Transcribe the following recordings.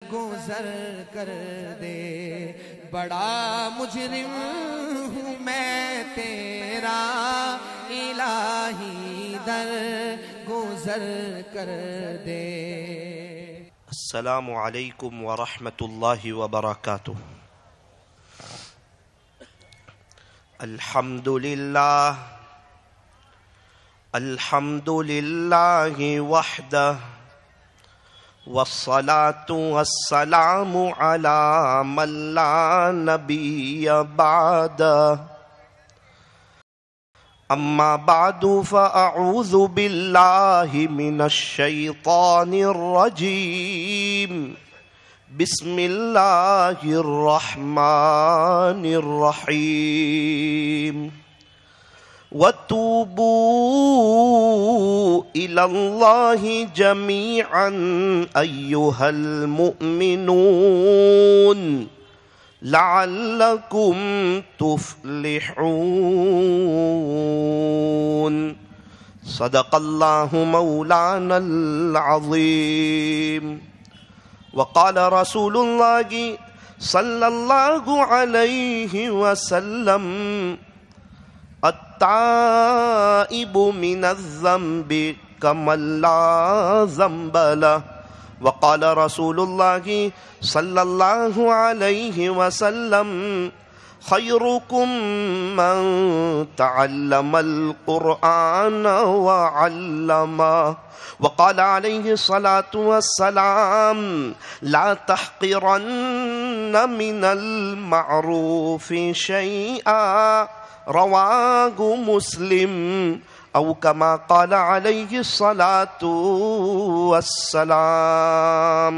گزر کر دے، بڑا مجرم ہوں میں تیرا الہی، در گزر کر دے۔ السلام علیکم ورحمۃ اللہ وبرکاتہ۔ الحمد للہ وحدہ، والصلاة والسلام على من لا نبی بعدہ، اما بعد فاعوذ باللہ من الشیطان الرجیم، بسم اللہ الرحمن الرحیم۔ وَتُوبُوا إِلَى اللَّهِ جَمِيعًا أَيُّهَا الْمُؤْمِنُونَ لَعَلَّكُمْ تُفْلِحُونَ۔ صدق اللہ مولانا العظیم۔ وقال رسول اللہ صلی اللہ علیہ وسلم: التائب من الذنب کمن لا ذنب له۔ وقال رسول اللہ صلی اللہ علیہ وسلم: خیرکم من تعلم القرآن وعلمہ۔ وقال علیہ الصلاة والسلام: لا تحقرن من المعروف شیئا، رواہ مسلم، او کما قال علیہ الصلاة والسلام۔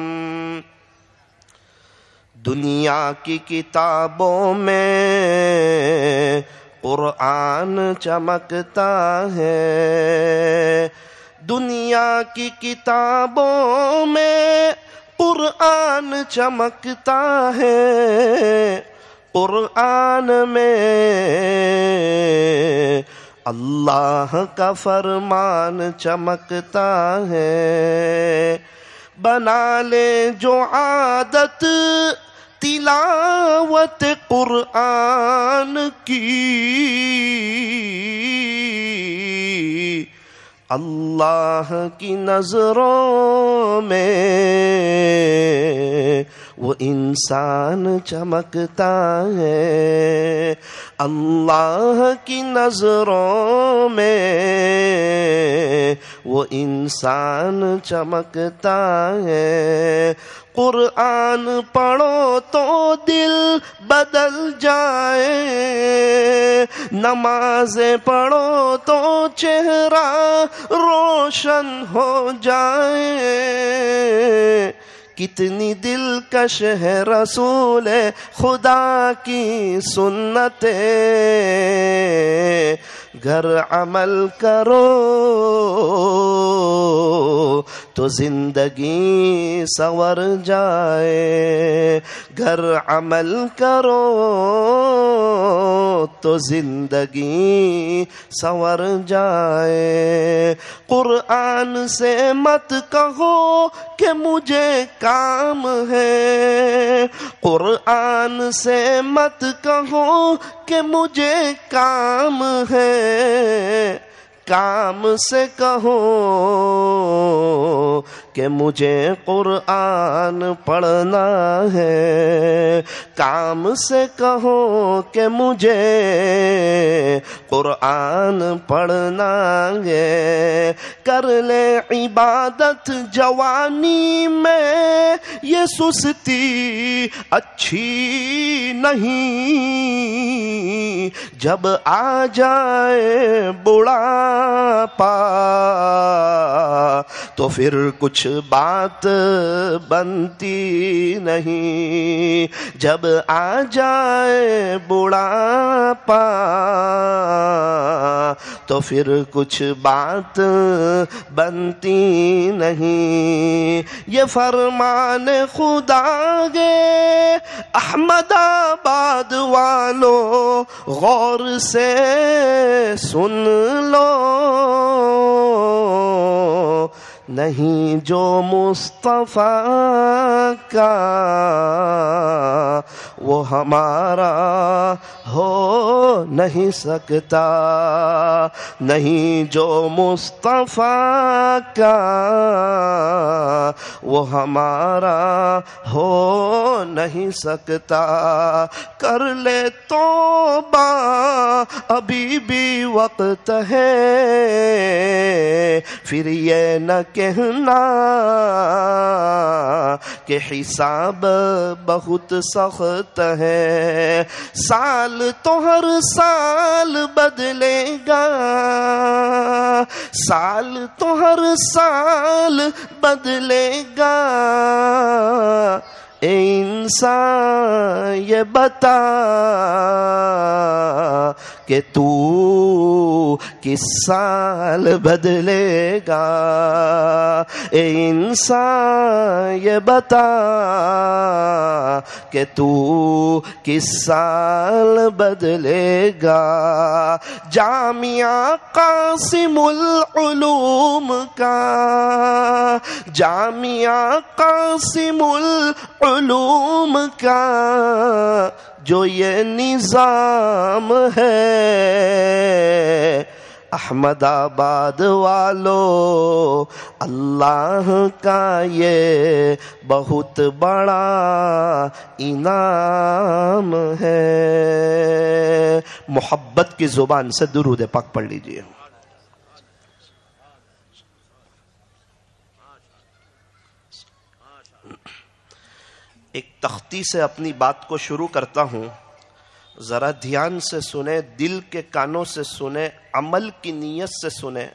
دنیا کی کتابوں میں قرآن چمکتا ہے، دنیا کی کتابوں میں قرآن چمکتا ہے، قرآن میں اللہ کا فرمان چمکتا ہے۔ بنا لے جو عادت تلاوت قرآن کی، اللہ کی نظروں میں وہ انسان چمکتا ہے، اللہ کی نظروں میں وہ انسان چمکتا ہے۔ قرآن پڑھو تو دل بدل جائے، نمازیں پڑھو تو چہرہ روشن ہو جائے۔ کتنی دلکش ہے رسول خدا کی سنتیں، گر عمل کرو تو زندگی سنور جائے، گر عمل کرو تو زندگی سنور جائے۔ قرآن سے مت کہو کہ مجھے کام ہے، قرآن سے مت کہو کہ مجھے کام ہے، کام سے کہو کہ مجھے قرآن پڑھنا ہے، کام سے کہو کہ مجھے قرآن پڑھنا ہے۔ کر لے عبادت جوانی میں، یہ سستی اچھی نہیں، جب آ جائے بڑھاپا تو پھر کچھ بات بنتی نہیں، جب آ جائے بڑھاپا تو پھر کچھ بات بنتی نہیں۔ یہ فرمان خدا گے احمد آباد والو، غور سے سن لو، نہیں جو مصطفیٰ کا وہ ہمارا ہو نہیں سکتا، نہیں جو مصطفیٰ کا وہ ہمارا ہو نہیں سکتا۔ کر لے توبہ ابھی بھی وقت ہے، پھر یہ نہ کہنا کہ حساب بہت سخت ہے۔ سال تو ہر سال بدلے گا، سال تو ہر سال بدلے گا، اے انسان یہ بتا کہ تو کس سال بدلے گا، اے انسان یہ بتا کہ تو کس سال بدلے گا۔ جامعہ قاسم العلوم کا، جامعہ قاسم العلوم کا جو یہ نظام ہے، احمد آباد والو اللہ کا یہ بہت بڑا انعام ہے۔ محبت کی زبان سے درود پاک پڑھ لیجئے۔ ایک تختی سے اپنی بات کو شروع کرتا ہوں، ذرا دھیان سے سنیں، دل کے کانوں سے سنیں، عمل کی نیت سے سنیں۔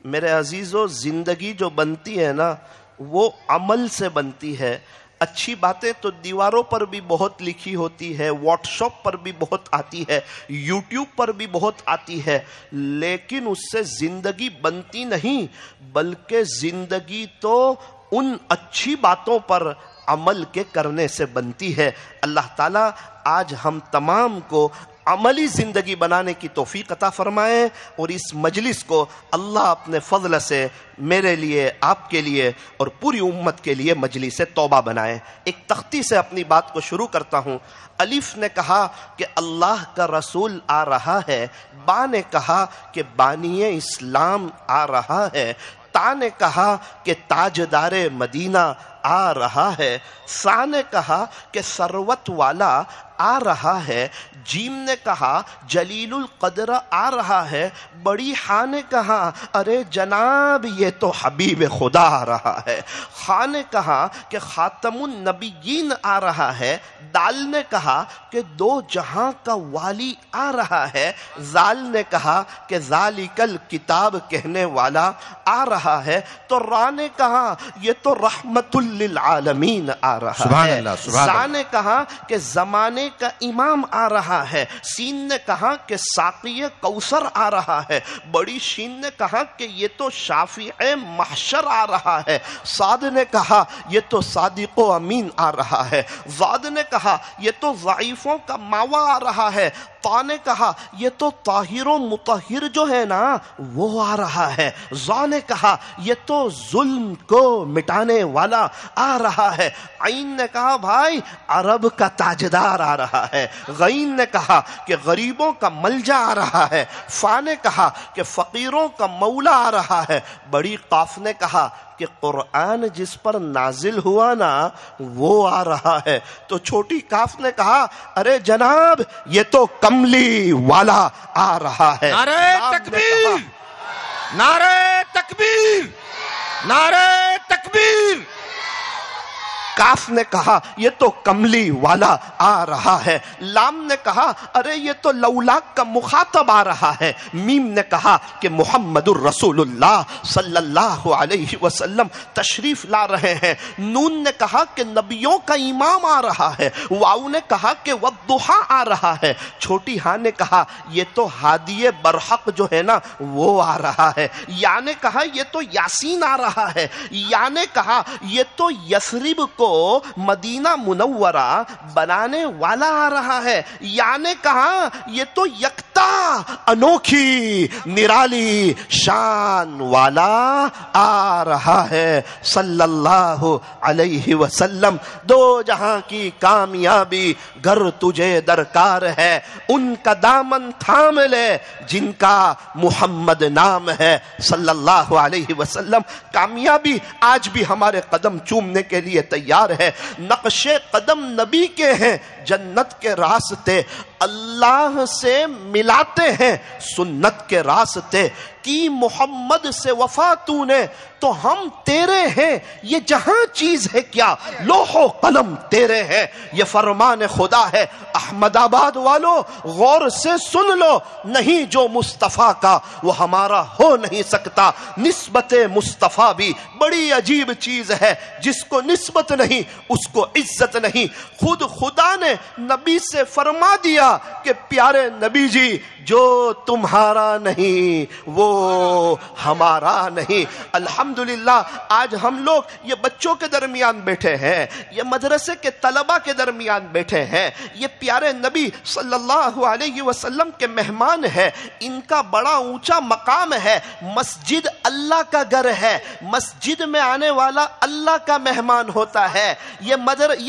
میرے عزیزو، زندگی جو بنتی ہے نا وہ عمل سے بنتی ہے۔ اچھی باتیں تو دیواروں پر بھی بہت لکھی ہوتی ہے، واٹس ایپ پر بھی بہت آتی ہے، یوٹیوب پر بھی بہت آتی ہے، لیکن اس سے زندگی بنتی نہیں، بلکہ زندگی تو ان اچھی باتوں پر عمل کے کرنے سے بنتی ہے۔ اللہ تعالیٰ آج ہم تمام کو عملی زندگی بنانے کی توفیق عطا فرمائے، اور اس مجلس کو اللہ اپنے فضل سے میرے لیے، آپ کے لیے اور پوری امت کے لیے مجلس توبہ بنائے۔ ایک تختی سے اپنی بات کو شروع کرتا ہوں۔ الف نے کہا کہ اللہ کا رسول آ رہا ہے، با نے کہا کہ بانی اسلام آ رہا ہے، تا نے کہا کہ تاجدار مدینہ آ رہا ہے، سا نے کہا کہ ثروت والا آ رہا ہے، جیم نے کہا جلیل القدر آ رہا ہے، بڑی ہاں نے کہا ارے جناب یہ تو حبیب خدا آ رہا ہے، خا نے کہا کہ خاتم النبیین آ رہا ہے، دال نے کہا کہ دو جہاں کا والی آ رہا ہے، زال نے کہا کہ ذالک الکتاب کہنے والا آ رہا ہے، تو را نے کہا یہ تو رحمت للعالمین آ رہا ہے، سا نے کہا کہ زمانے کا امام آ رہا ہے، سین نے کہا کہ ساقی کوثر آ رہا ہے، بڑی شین نے کہا کہ یہ تو شافع محشر آ رہا ہے، صاد نے کہا یہ تو صادق و امین آ رہا ہے، زاد نے کہا یہ تو ضعیفوں کا ماوا آ رہا ہے، طا نے کہا یہ تو طاہر و مطہر جو ہے نا وہ آ رہا ہے، ظا نے کہا یہ تو ظلم کو مٹانے والا آ رہا ہے، عین نے کہا بھائی عرب کا تاجدار آ رہا ہے، غین نے کہا کہ غریبوں کا ملجا آ رہا ہے، فا نے کہا کہ فقیروں کا مولا آ رہا ہے، بڑی قاف نے کہا کہ قرآن جس پر نازل ہوا نا وہ آ رہا ہے، تو چھوٹی کاف نے کہا ارے جناب یہ تو کملی والا آ رہا ہے۔ نعرہ تکبیر، نعرہ تکبیر، نعرہ تکبیر۔ کاف نے کہا یہ تو کملی والا آ رہا ہے، لام نے کہا ارے یہ تو لولاک کا مخاطب آ رہا ہے، میم نے کہا کہ محمد الرسول اللہ صلی اللہ علیہ وسلم تشریف لا رہے ہیں، نون نے کہا کہ نبیوں کا امام آ رہا ہے، واو نے کہا کہ والضحیٰ آ رہا ہے، چھوٹی ہاں نے کہا یہ تو ہادی برحق جو ہے نا وہ آ رہا ہے، یا نے کہا یہ تو یاسین آ رہا ہے، یا نے کہا یہ تو یثرب کو مدینہ منورہ بنانے والا آ رہا ہے. یعنی کہا یہ تو یکتا انوکھی نرالی شان والا آ رہا ہے صلی اللہ علیہ وسلم. دو جہاں کی کامیابی گر تجھے درکار ہے ان کا دامن تھام لے جن کا محمد نام ہے صلی اللہ علیہ وسلم. کامیابی آج بھی ہمارے قدم چومنے کے لیے تیار ہے. نقش قدم نبی کے ہیں جنت کے راستے اللہ سے ملاتے ہیں سنت کے راستے کی. محمد سے وفا تو نے تو ہم تیرے ہیں یہ جہاں چیز ہے کیا لوح و قلم تیرے ہیں یہ فرمان خدا ہے. احمد آباد والو غور سے سن لو نہیں جو مصطفیٰ کا وہ ہمارا ہو نہیں سکتا. نسبت مصطفیٰ بھی بڑی عجیب چیز ہے جس کو نسبت نہیں اس کو عزت نہیں. خود خدا نے نبی سے فرما دیا کہ پیارے نبی جی جو تمہارا نہیں وہ ہمارا نہیں. الحمدللہ آج ہم لوگ یہ بچوں کے درمیان بیٹھے ہیں, یہ مدرسے کے طلبہ کے درمیان بیٹھے ہیں, یہ پیارے نبی صلی اللہ علیہ وسلم کے مہمان ہیں. ان کا بڑا اونچا مقام ہے. مسجد اللہ کا گھر ہے, مسجد میں آنے والا اللہ کا مہمان ہوتا ہے. یہ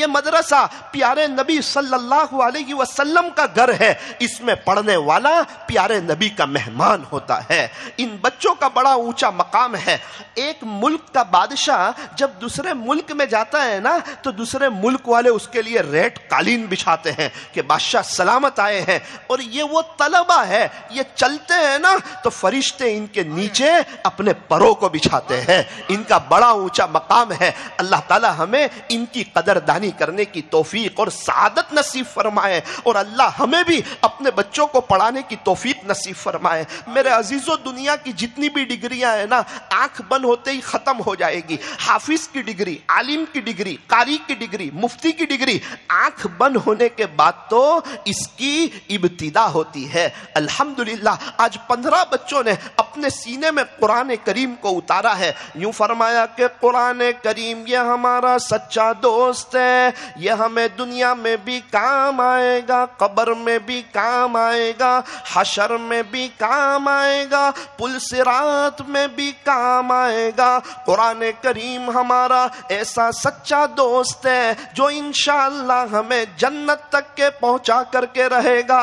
مدرسہ پیارے نبی صلی اللہ علیہ وسلم کا گھر ہے. اس میں پڑھنے والا پیارے نبی کا مہمان ہوتا ہے. ان بچوں کا بڑا اونچا مقام ہے. ایک ملک کا بادشاہ جب دوسرے ملک میں جاتا ہے نا تو دوسرے ملک والے اس کے لیے ریٹ قالین بچھاتے ہیں کہ بادشاہ سلامت آئے ہیں. اور یہ وہ طلبہ ہے, یہ چلتے ہیں نا تو فرشتے ان کے نیچے اپنے پروں کو بچھاتے ہیں. ان کا بڑا اونچا مقام ہے. اللہ تعالی ہمیں ان کی قدردانی کرنے کی توفیق اور سعادت نصیب فرمائے, اور اللہ ہمیں بھی اپنے بچوں کو پڑھانے کی توفیق نصیب فرمائے. میرے عزیزوں, دنیا کی جتنی بھی ڈگریاں ہیں نا آنکھ بند ہوتے ہی ختم ہو جائے گی. حافظ کی ڈگری, عالم کی ڈگری, قاری کی ڈگری, مفتی کی ڈگری, آنکھ بند ہونے کے بعد تو اس کی ابتدا ہوتی ہے. الحمدللہ آج 15 بچوں نے اپنے سینے میں قرآن کریم کو اتارا ہے. یوں فرمایا کہ قرآن کریم یہ ہمارا سچا دوست ہے, یہ ہمیں دنیا میں بھی کام آئے گا, قبر میں بھی کام آئے گا, حشر میں بھی کام آئے گا, پل صراط میں بھی کام آئے گا. قرآن کریم ہمارا ایسا سچا دوست ہے جو انشاءاللہ ہمیں جنت تک کے پہنچا کر کے رہے گا.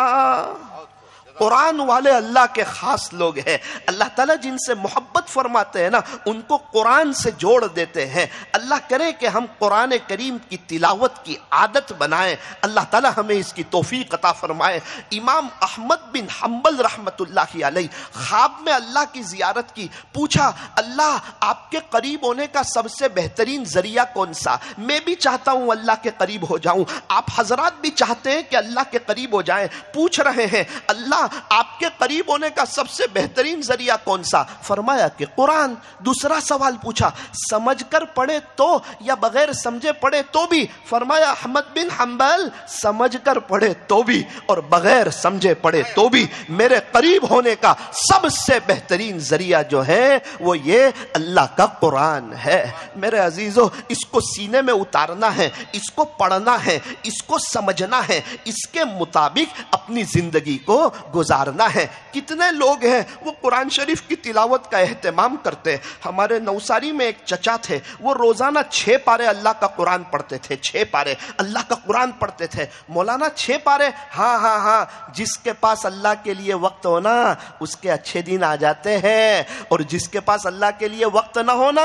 قرآن والے اللہ کے خاص لوگ ہیں. اللہ تعالیٰ جن سے محبت فرماتے ہیں نا ان کو قرآن سے جوڑ دیتے ہیں. اللہ کرے کہ ہم قرآن کریم کی تلاوت کی عادت بنائیں. اللہ تعالیٰ ہمیں اس کی توفیق عطا فرمائے. امام احمد بن حنبل رحمت اللہ علیہ خواب میں اللہ کی زیارت کی, پوچھا اللہ آپ کے قریب ہونے کا سب سے بہترین ذریعہ کون سا؟ میں بھی چاہتا ہوں اللہ کے قریب ہو جاؤں, آپ حضرات بھی چاہتے ہیں کہ اللہ کے قریب ہو جائیں. پوچھ رہے ہیں اللہ آپ کے قریب ہونے کا سب سے بہترین ذریعہ کون سا؟ فرمایا کہ قرآن. دوسرا سوال پوچھا سمجھ کر پڑھے تو یا بغیر سمجھے پڑھے تو بھی؟ فرمایا احمد بن حنبل سمجھ کر پڑھے تو بھی اور بغیر سمجھے پڑھے تو بھی میرے قریب ہونے کا سب سے بہترین ذریعہ جو ہے وہ یہ اللہ کا قرآن ہے. میرے عزیزو, اس کو سینے میں اتارنا ہے, اس کو پڑھنا ہے, اس کو سمجھنا ہے, اس کے مطابق اپنی زندگی کو گزارنا ہے. کتنے لوگ ہیں وہ قرآن شریف کی تلاوت کا اہتمام کرتے ہیں. ہمارے نوساری میں ایک چچا تھے, وہ روزانہ 6 پارے اللہ کا قرآن پڑھتے تھے. 6 پارے اللہ کا قرآن پڑھتے تھے. مولانا 6 پارے؟ ہاں, جس کے پاس اللہ کے لیے وقت ہونا اس کے اچھے دن آ جاتے ہیں, اور جس کے پاس اللہ کے لیے وقت نہ ہونا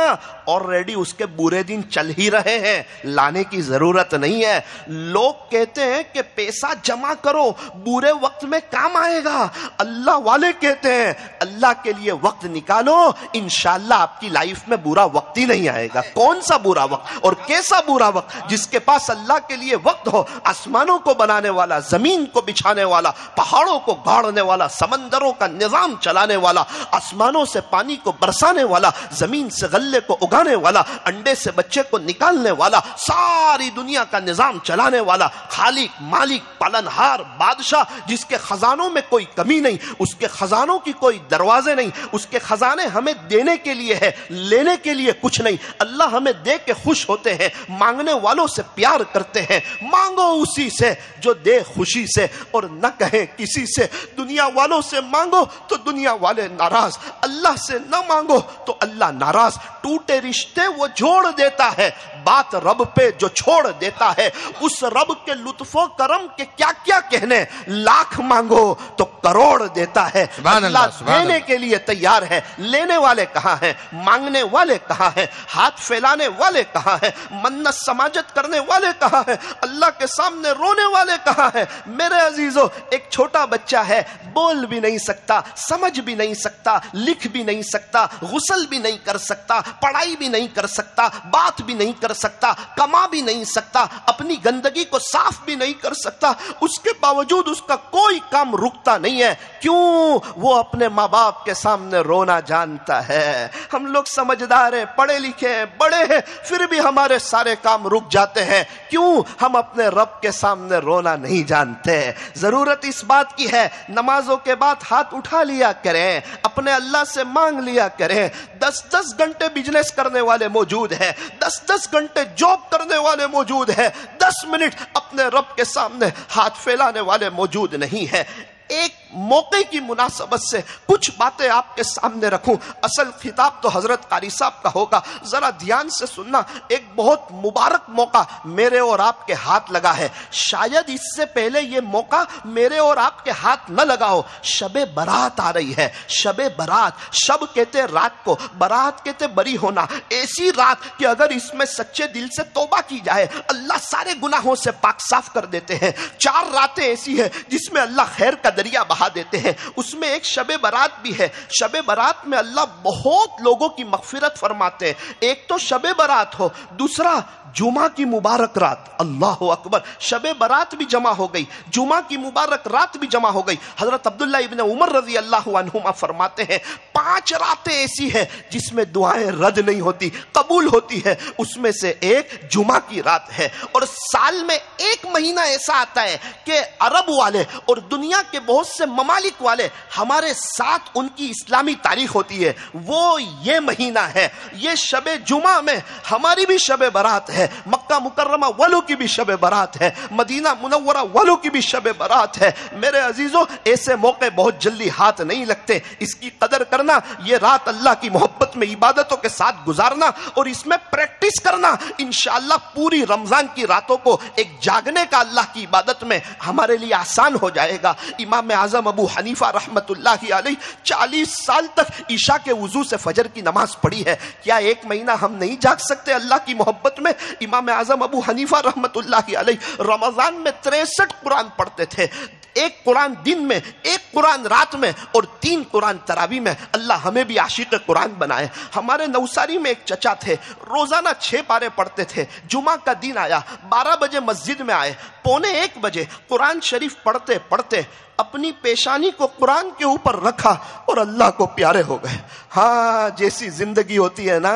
آلریڈی اس کے برے دن چل ہی رہے ہیں, لانے کی ضرورت نہیں ہے. لوگ کہتے ہیں کہ پیسہ جمع کرو برے وقت میں کام آئے گا. اللہ والے کہتے ہیں اللہ کے لیے وقت نکالو, انشاءاللہ آپ کی لائف میں برا وقت ہی نہیں آئے گا. کون سا برا وقت اور کیسا برا وقت؟ جس کے پاس اللہ کے لیے وقت ہو, آسمانوں کو بنانے والا, زمین کو بچھانے والا, پہاڑوں کو گاڑنے والا, سمندروں کا نظام چلانے والا, آسمانوں سے پانی کو برسانے والا, زمین سے غلے کو اگانے والا, انڈے سے بچے کو نکالنے والا, ساری دنیا کا نظام چلانے والا, خالق, مالک, پالنہار, بادشاہ, جس کے خزانوں میں کوئی کمی نہیں، اس کے خزانوں کی کوئی دروازے نہیں، اس کے خزانے ہمیں دینے کے لیے ہے، لینے کے لیے کچھ نہیں۔ اللہ ہمیں دے کے خوش ہوتے ہیں، مانگنے والوں سے پیار کرتے ہیں۔ مانگو اسی سے جو دے خوشی سے، اور نہ کہیں کسی سے۔ دنیا والوں سے مانگو تو دنیا والے ناراض، اللہ سے نہ مانگو تو اللہ ناراض۔ ٹوٹے رشتے وہ جوڑ دیتا ہے، بات رب پہ جو چھوڑ دیتا ہے، اس رب کے لطف و کرم کے کیا کیا کہنے۔ لاکھ مانگو تو کروڑ دیتا ہے۔ اللہ دینے کے لیے تیار ہے، لینے والے کہاں ہیں؟ مانگنے والے کہاں ہیں؟ ہاتھ پھیلانے والے کہاں ہیں؟ منت سماجت کرنے والے کہاں ہیں؟ اللہ کے سامنے رونے والے کہاں ہیں؟ میرے عزیزو، ایک چھوٹا بچہ ہے، بول بھی نہیں سکتا، سمجھ بھی نہیں سکتا، لکھ بھی نہیں سکتا، غسل بھی نہیں کر سکتا، پڑھائی بھی نہیں کر سکتا، بات بھی نہیں کر سکتا، کما بھی نہیں سکتا، اپنی گندگی کو صاف بھی نہیں کر سکتا، اس کے باوجود اس کا کوئی کام رکتا نہیں ہے۔ کیوں؟ وہ اپنے ماں باپ کے سامنے رونا جانتا ہے۔ ہم لوگ سمجھدار ہیں، پڑھے لکھے ہیں، بڑے ہیں، پھر بھی ہمارے سارے کام رک جاتے ہیں۔ کیوں؟ ہم اپنے رب کے سامنے رونا نہیں جانتے۔ ضرورت اس بات کی ہے، نمازوں کے بعد ہاتھ اٹھا لیا کریں، اپنے اللہ سے مانگ لیا کریں۔ 10 گھنٹے بزنس کرنے والے موجود ہیں، 10 گھنٹے جاب کرنے والے موجود ہیں، 10 منٹ اپنے رب کے سامنے ہاتھ پھیلانے والے موجود نہیں ہیں۔ ایک موقع کی مناسبت سے کچھ باتیں آپ کے سامنے رکھوں۔ اصل خطاب تو حضرت قاری صاحب کا ہوگا، ذرا دھیان سے سننا۔ ایک بہت مبارک موقع میرے اور آپ کے ہاتھ لگا ہے، شاید اس سے پہلے یہ موقع میرے اور آپ کے ہاتھ نہ لگا ہو۔ شب برات آ رہی ہے، شب برات، شب کہتے رات کو، برات کہتے بری ہونا۔ ایسی رات کہ اگر اس میں سچے دل سے توبہ کی جائے، اللہ سارے گناہوں سے پاک صاف کر دیتے ہیں۔ 4 راتیں ایسی ہیں جس میں اللہ خیر کا دریا بہا دیتے ہیں، اس میں ایک شب برات بھی ہے۔ شب برات میں اللہ بہت لوگوں کی مغفرت فرماتے ہیں۔ ایک تو شب برات ہو، دوسرا جمعہ کی مبارک رات۔ اللہ اکبر، شب برات بھی جمع ہو گئی، جمعہ کی مبارک رات بھی جمع ہو گئی۔ حضرت عبداللہ ابن عمر رضی اللہ عنہما فرماتے ہیں 5 راتیں ایسی ہیں جس میں دعائیں رد نہیں ہوتی، قبول ہوتی ہے، اس میں سے ایک جمعہ کی رات ہے۔ اور سال میں ایک مہینہ ایسا آتا ہے کہ عرب والے اور دنیا کے بہت سے ممالک والے ہمارے ساتھ ان کی اسلامی تاریخ ہوتی ہے، وہ یہ مہینہ ہے۔ یہ شب جمعہ میں ہماری بھی شب برات ہے، مکہ مکرمہ والوں کی بھی شب برات ہے، مدینہ منورہ والوں کی بھی شب برات ہے۔ میرے عزیزوں، ایسے موقع بہت جلدی ہاتھ نہیں لگتے، اس کی قدر کرنا، یہ رات اللہ کی محبت میں عبادتوں کے ساتھ گزارنا اور اس میں پریکٹس کرنا، انشاءاللہ پوری رمضان کی راتوں کو ایک جاگنے کا اللہ کی عبادت میں ہمارے لیے آسان ہو جائے گا۔ امام اعظم ابو حنیفہ رحمت اللہ علیہ 40 سال تک عشاء کے وضو سے فجر کی نماز پڑھی ہے، کیا ایک مہینہ ہم نہیں جاگ سکتے اللہ کی محبت میں؟ امام اعظم ابو حنیفہ رحمت اللہ علیہ رمضان میں 63 قرآن پڑھتے تھے، 1 قرآن دن میں، 1 قرآن رات میں اور 3 قرآن تراویح میں۔ اللہ ہمیں بھی عاشق قرآن بنائے۔ ہمارے نوساری میں ایک چچا تھے، روزانہ 6 پارے پڑھتے تھے۔ جمعہ کا دن آیا، 12 بجے مسجد میں آئے، 12:45 بجے قرآن شریف پڑھتے پڑھتے اپنی پیشانی کو قرآن کے اوپر رکھا اور اللہ کو پیارے ہو گئے۔ ہاں، جیسی زندگی ہوتی ہے نا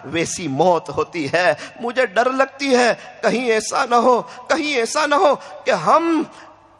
ویسی موت ہوتی ہے۔ مجھے ڈر لگتی ہے کہیں ایسا نہ ہو کہ ہم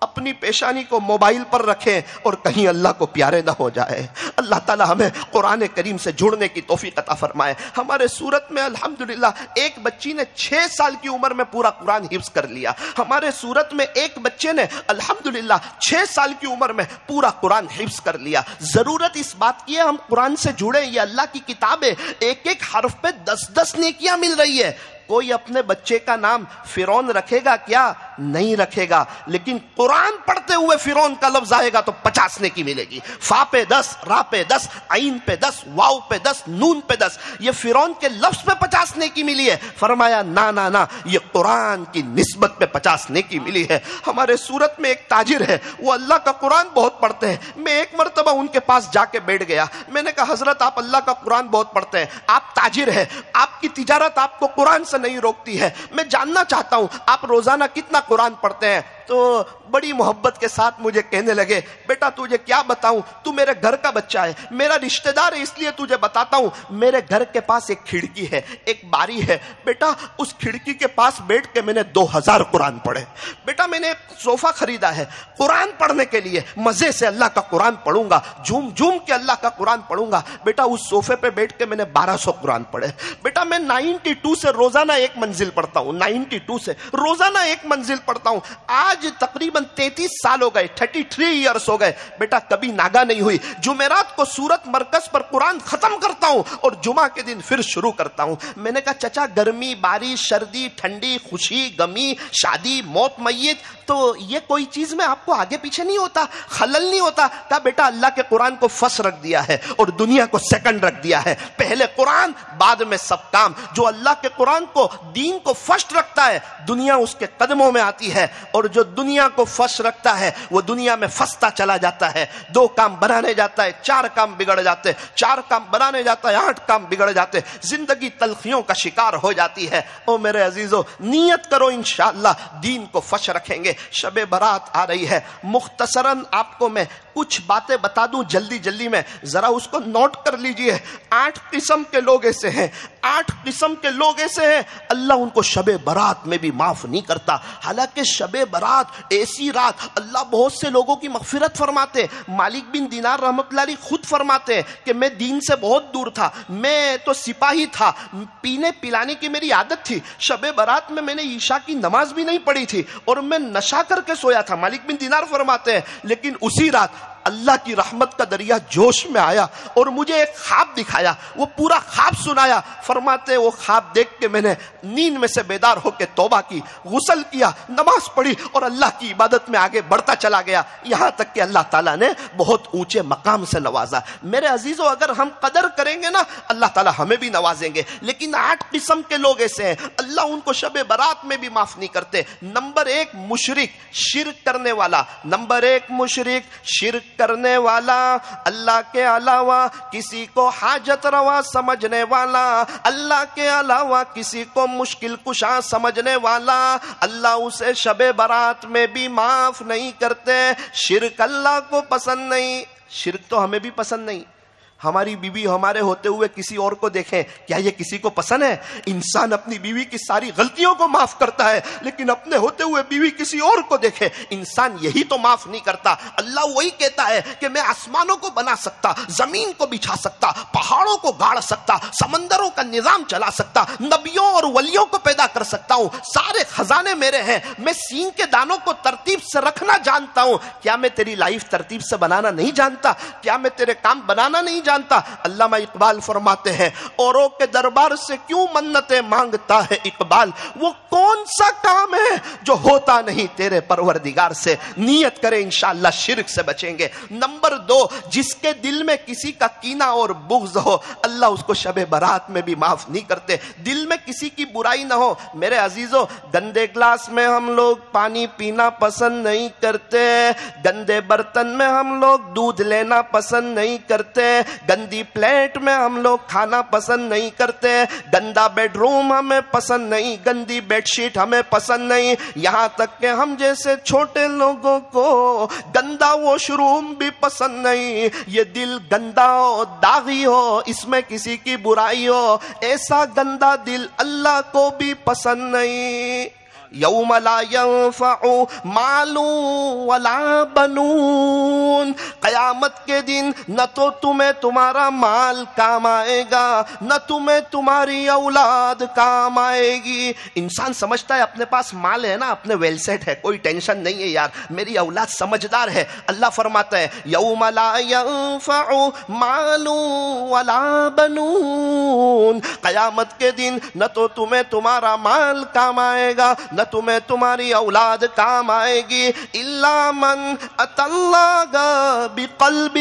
اپنی پیشانی کو موبائل پر رکھیں اور کہیں اللہ کو پیارے نہ ہو جائے۔ اللہ تعالی ہمیں قرآن کریم سے جڑنے کی توفیق عطا فرمائے۔ ہمارے سورت میں الحمدللہ ایک بچی نے 6 سال کی عمر میں پورا قرآن حفظ کر لیا۔ ہمارے سورت میں ایک بچے نے الحمدللہ 6 سال کی عمر میں پورا قرآن حفظ کر لیا۔ ضرورت اس بات کی ہے ہم قرآن سے جڑے، یہ اللہ کی کتاب ہے، ایک ایک حرف پہ 10 نیکیاں مل رہی ہے۔ کوئی اپنے بچے کا نام فرعون رکھے گا کیا؟ نہیں رکھے گا، لیکن قرآن پڑھتے ہوئے فرعون کا لفظ آئے گا تو 50 نیکی ملے گی۔ فا پہ 10، را پہ 10، عین پہ 10، واو پہ 10، نون پہ 10۔ یہ فرعون کے لفظ پہ 50 نیکی ملی ہے۔ فرمایا نا، یہ قرآن کی نسبت پہ 50 نیکی ملی ہے۔ ہمارے سورت میں ایک تاجر ہے، وہ اللہ کا قرآن بہت پڑھتے ہیں۔ میں ایک مرتبہ ان کے پاس جا کے بیٹھ گیا، میں نے کہا حضرت آپ اللہ کا قرآن بہت پڑھتے ہیں، آپ تاجر ہیں، آپ کی تجارت آپ کو قرآن سے نہیں روکتی ہے، میں جاننا چاہتا ہوں آپ روزانہ کتنا قرآن پڑھتے ہیں؟ تو بڑی محبت کے ساتھ مجھے کہنے لگے بیٹا تجھے کیا بتاؤں, تو میرے گھر کا بچہ ہے, میرا رشتہ دار ہے, اس لیے تجھے بتاتا ہوں. میرے گھر کے پاس ایک کھڑکی ہے, ایک باری ہے بیٹا, اس کھڑکی کے پاس بیٹھ کے میں نے 2000 قرآن پڑھے. بیٹا میں نے ایک صوفہ خریدا ہے قرآن پڑھنے کے لیے, مزے سے اللہ کا قرآن پڑھوں گا, جھوم جھوم کے اللہ کا قرآن پڑھوں گا. بیٹا اس صوفے پہ بیٹھ کے میں نے 1200 قرآن پڑھے. بیٹا میں 92 سے روزانہ ایک منزل پڑھتا ہوں, 92 سے روزانہ ایک منزل پڑھتا ہوں. آج تقریباً 33 سال ہو گئے, 33 ایئرس ہو گئے. بیٹا کبھی ناگا نہیں ہوئی. جمعرات کو سورت مرکز پر قرآن ختم کرتا ہوں اور جمعہ کے دن پھر شروع کرتا ہوں. میں نے کہا چچا گرمی, بارش, سردی, ٹھنڈی, خوشی, غمی, شادی, موت, میت, تو یہ کوئی چیز میں آپ کو آگے پیچھے نہیں ہوتا, خلل نہیں ہوتا؟ کہا بیٹا اللہ کے قرآن کو فرسٹ رکھ دیا ہے اور دنیا کو سیکنڈ رکھ دیا ہے. پہلے قرآن بعد میں سب کام. جو اللہ کے قرآن کو, دین کو فرسٹ رکھتا ہے, دنیا اس کے قدموں میں آتی ہے, اور جو دنیا کو فرسٹ رکھتا ہے وہ دنیا میں پھنستا چلا جاتا ہے. 2 کام بنانے جاتا ہے 4 کام بگڑ جاتے, 4 کام بنانے جاتا ہے 8 کام بگڑ جاتے, زندگی تلخیوں کا شکار ہو جاتی ہے. او میرے عزیزو, نیت کرو انشاءاللہ دین کو فرسٹ رکھیں گے. شب برات آ رہی ہے, مختصراً آپ کو میں کچھ باتیں بتا دوں جلدی جلدی میں, ذرا اس کو نوٹ کر لیجئے. 8 قسم کے لوگ ایسے ہیں, 8 قسم کے لوگ ایسے ہیں اللہ ان کو شب برات میں بھی معاف نہیں کرتا. حالانکہ شب برات ایسی رات اللہ بہت سے لوگوں کی مغفرت فرماتے. مالک بن دینار رحمۃ اللہ علیہ خود فرماتے ہیں کہ میں دین سے بہت دور تھا, میں تو سپاہی تھا, پینے پلانے کی میری عادت تھی. شب برات میں نے عشاء کی نماز بھی نہیں پڑھی تھی اور میں نشہ کر کے سویا تھا. مالک بن دینار فرماتے ہیں لیکن اسی رات اللہ کی رحمت کا دریا جوش میں آیا اور مجھے ایک خواب دکھایا, وہ پورا خواب سنایا. فرماتے وہ خواب دیکھ کے میں نے نیند میں سے بیدار ہو کے توبہ کی, غسل کیا, نماز پڑھی اور اللہ کی عبادت میں آگے بڑھتا چلا گیا, یہاں تک کہ اللہ تعالیٰ نے بہت اونچے مقام سے نوازا. میرے عزیزو اگر ہم قدر کریں گے نا اللہ تعالیٰ ہمیں بھی نوازیں گے. لیکن 8 قسم کے لوگ ایسے ہیں اللہ ان کو شب برات میں بھی معاف نہیں کرتے. نمبر 1 مشرک, شرک کرنے والا. نمبر 1 مشرک, شرک کرنے والا, اللہ کے علاوہ کسی کو حاجت روا سمجھنے والا, اللہ کے علاوہ کسی کو مشکل کشا سمجھنے والا, اللہ اسے شب برات میں بھی معاف نہیں کرتے. شرک اللہ کو پسند نہیں. شرک تو ہمیں بھی پسند نہیں. ہماری بیوی ہمارے ہوتے ہوئے کسی اور کو دیکھیں, کیا یہ کسی کو پسند ہے؟ انسان اپنی بیوی کی ساری غلطیوں کو معاف کرتا ہے لیکن اپنے ہوتے ہوئے بیوی کسی اور کو دیکھے, انسان یہی تو معاف نہیں کرتا. اللہ وہی کہتا ہے کہ میں آسمانوں کو بنا سکتا, زمین کو بچھا سکتا, پہاڑوں کو گاڑ سکتا, سمندروں کا نظام چلا سکتا, نبیوں اور ولیوں کو پیدا کر سکتا ہوں, سارے خزانے میرے ہیں, میں سینگ کے دانوں کو ترتیب سے رکھنا جانتا ہوں. کیا میں تیری لائف ترتیب سے بنانا نہیں جانتا؟ کیا میں تیرے کام بنانا نہیں جانتا؟ علامہ اقبال فرماتے ہیں اوروں کے دربار سے کیوں منتیں مانگتا ہے اقبال, وہ کون سا کام ہے جو ہوتا نہیں تیرے پروردگار سے. نیت کریں انشاءاللہ شرک سے بچیں گے. نمبر 2 جس کے دل میں کسی کا کینہ اور بغض ہو اللہ اس کو شب برات میں بھی معاف نہیں کرتے. دل میں کسی کی برائی نہ ہو. میرے عزیزو گندے گلاس میں ہم لوگ پانی پینا پسند نہیں کرتے, گندے برتن میں ہم لوگ دودھ لینا پسند نہیں کرتے, گندی پلیٹ میں ہم لوگ کھانا پسند نہیں کرتے, گندا بیڈ روم ہمیں پسند نہیں, گندی بیڈ شیٹ ہمیں پسند نہیں, یہاں تک کہ ہم جیسے چھوٹے لوگوں کو گندا واش روم بھی پسند نہیں. یہ دل گندا ہو, داغی ہو, اس میں کسی کی برائی ہو, ایسا گندا دل اللہ کو بھی پسند نہیں. یوم لا ينفع مال ولا بنون, قیامت کے دن نہ تو تمہیں تمہارا مال کام آئے گا نہ تمہیں تمہاری اولاد کام آئے گی. انسان سمجھتا ہے اپنے پاس مال ہے نا, اپنے ویل سیٹ ہے, کوئی ٹینشن نہیں ہے یار, میری اولاد سمجھدار ہے. اللہ فرماتا ہے یوم لا ينفع مال ولا بنون, قیامت کے دن نہ تو تمہیں تمہارا مال کام آئے گا نہ تمہیں تمہاری اولاد کام آئے گی. الا من اتى اللہ بقلب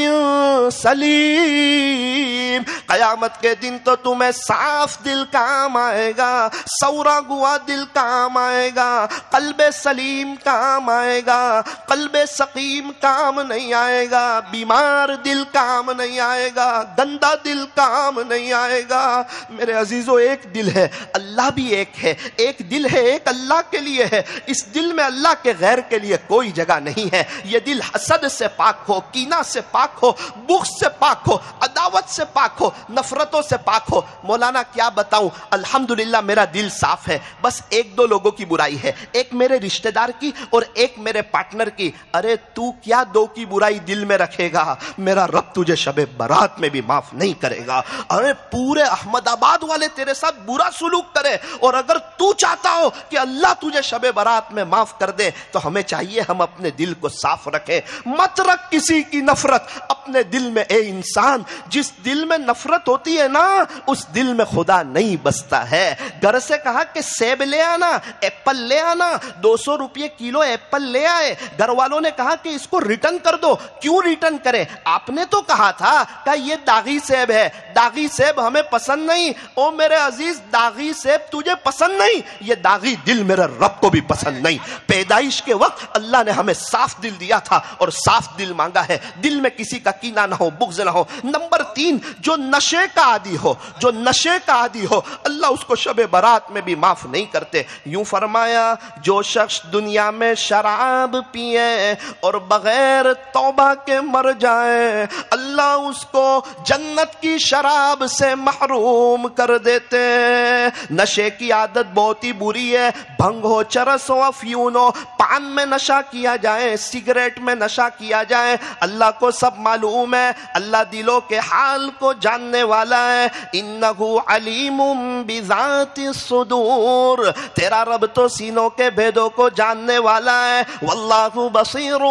سلیم, قیامت کے دن تو تمہیں صاف دل کام آئے گا, سورا گوا دل کام آئے گا, قلب سلیم کام آئے گا, قلب سقیم کام نہیں آئے گا, بیمار دل کام نہیں آئے گا, گندا دل کام نہیں آئے گا. میرے عزیزو ایک دل ہے, اللہ بھی ایک ہے, ایک دل ہے, ایک اللہ کے لیے ہے. اس دل میں اللہ کے غیر کے لیے کوئی جگہ نہیں ہے. یہ دل حسد سے پاک ہو, کینہ سے پاک ہو, بغض سے پاک ہو, عداوت سے پاک ہو, نفرتوں سے پاک ہو. مولانا کیا بتاؤں, الحمدللہ میرا دل صاف ہے, بس ایک دو لوگوں کی برائی ہے, ایک میرے رشتہ دار کی اور ایک میرے پارٹنر کی. ارے تو کیا دو کی برائی دل میں رکھے گا, میرا رب تجھے شب برات میں بھی معاف نہیں کرے گا. ارے پورے احمد آباد والے تیرے ساتھ برا سلوک کرے, اور اگر تو چاہتا ہو کہ اللہ تجھے شب برات میں معاف کر دے, تو ہمیں چاہیے ہم اپنے دل کو صاف رکھیں. مت رکھ کسی کی نفرت اپنے دل میں. اے انسان, جس دل میں نفرت ہوتی ہے نا, اس دل میں خدا نہیں بستا ہے. گھر سے کہا کہ سیب لے آنا, ایپل لے آنا, 200 روپے کلو ایپل لے آئے. گھر والوں نے کہا کہ اس کو ریٹرن کر دو. کیوں ریٹرن کرے, آپ نے تو کہا تھا کہ یہ داغی سیب ہے, داغی سیب ہمیں پسند نہیں. او میرے عزیز, داغی سیب تجھے پسند نہیں, یہ داغی دل میرے رب کو بھی پسند نہیں. پیدائش کے وقت اللہ نے ہمیں صاف دل دیا تھا اور صاف دل مانگا ہے. دل میں کسی کا کینہ نہ ہو, بغض نہ ہو. نمبر 3, جو نشے کا عادی ہو, جو نشے کا عادی ہو, اللہ اس کو شب برات میں بھی معاف نہیں کرتے. یوں فرمایا, جو شخص دنیا میں شراب پیے اور بغیر توبہ کے مر جائے, اللہ اس کو جنت کی شراب سے محروم کر دیتے. نشے کی عادت بہت ہی بری ہے. بھنگ ہو, چرس ہو, افیون ہو, پان میں نشہ کیا جائے, سگریٹ میں نشہ کیا جائے, اللہ کو سب معلوم ہے. اللہ دلوں کے حال کو جاننے والا ہے. انہ علیم بذات الصدور, تیرا رب تو سینوں کے بھیدوں کو جاننے والا ہے. واللہ بصیر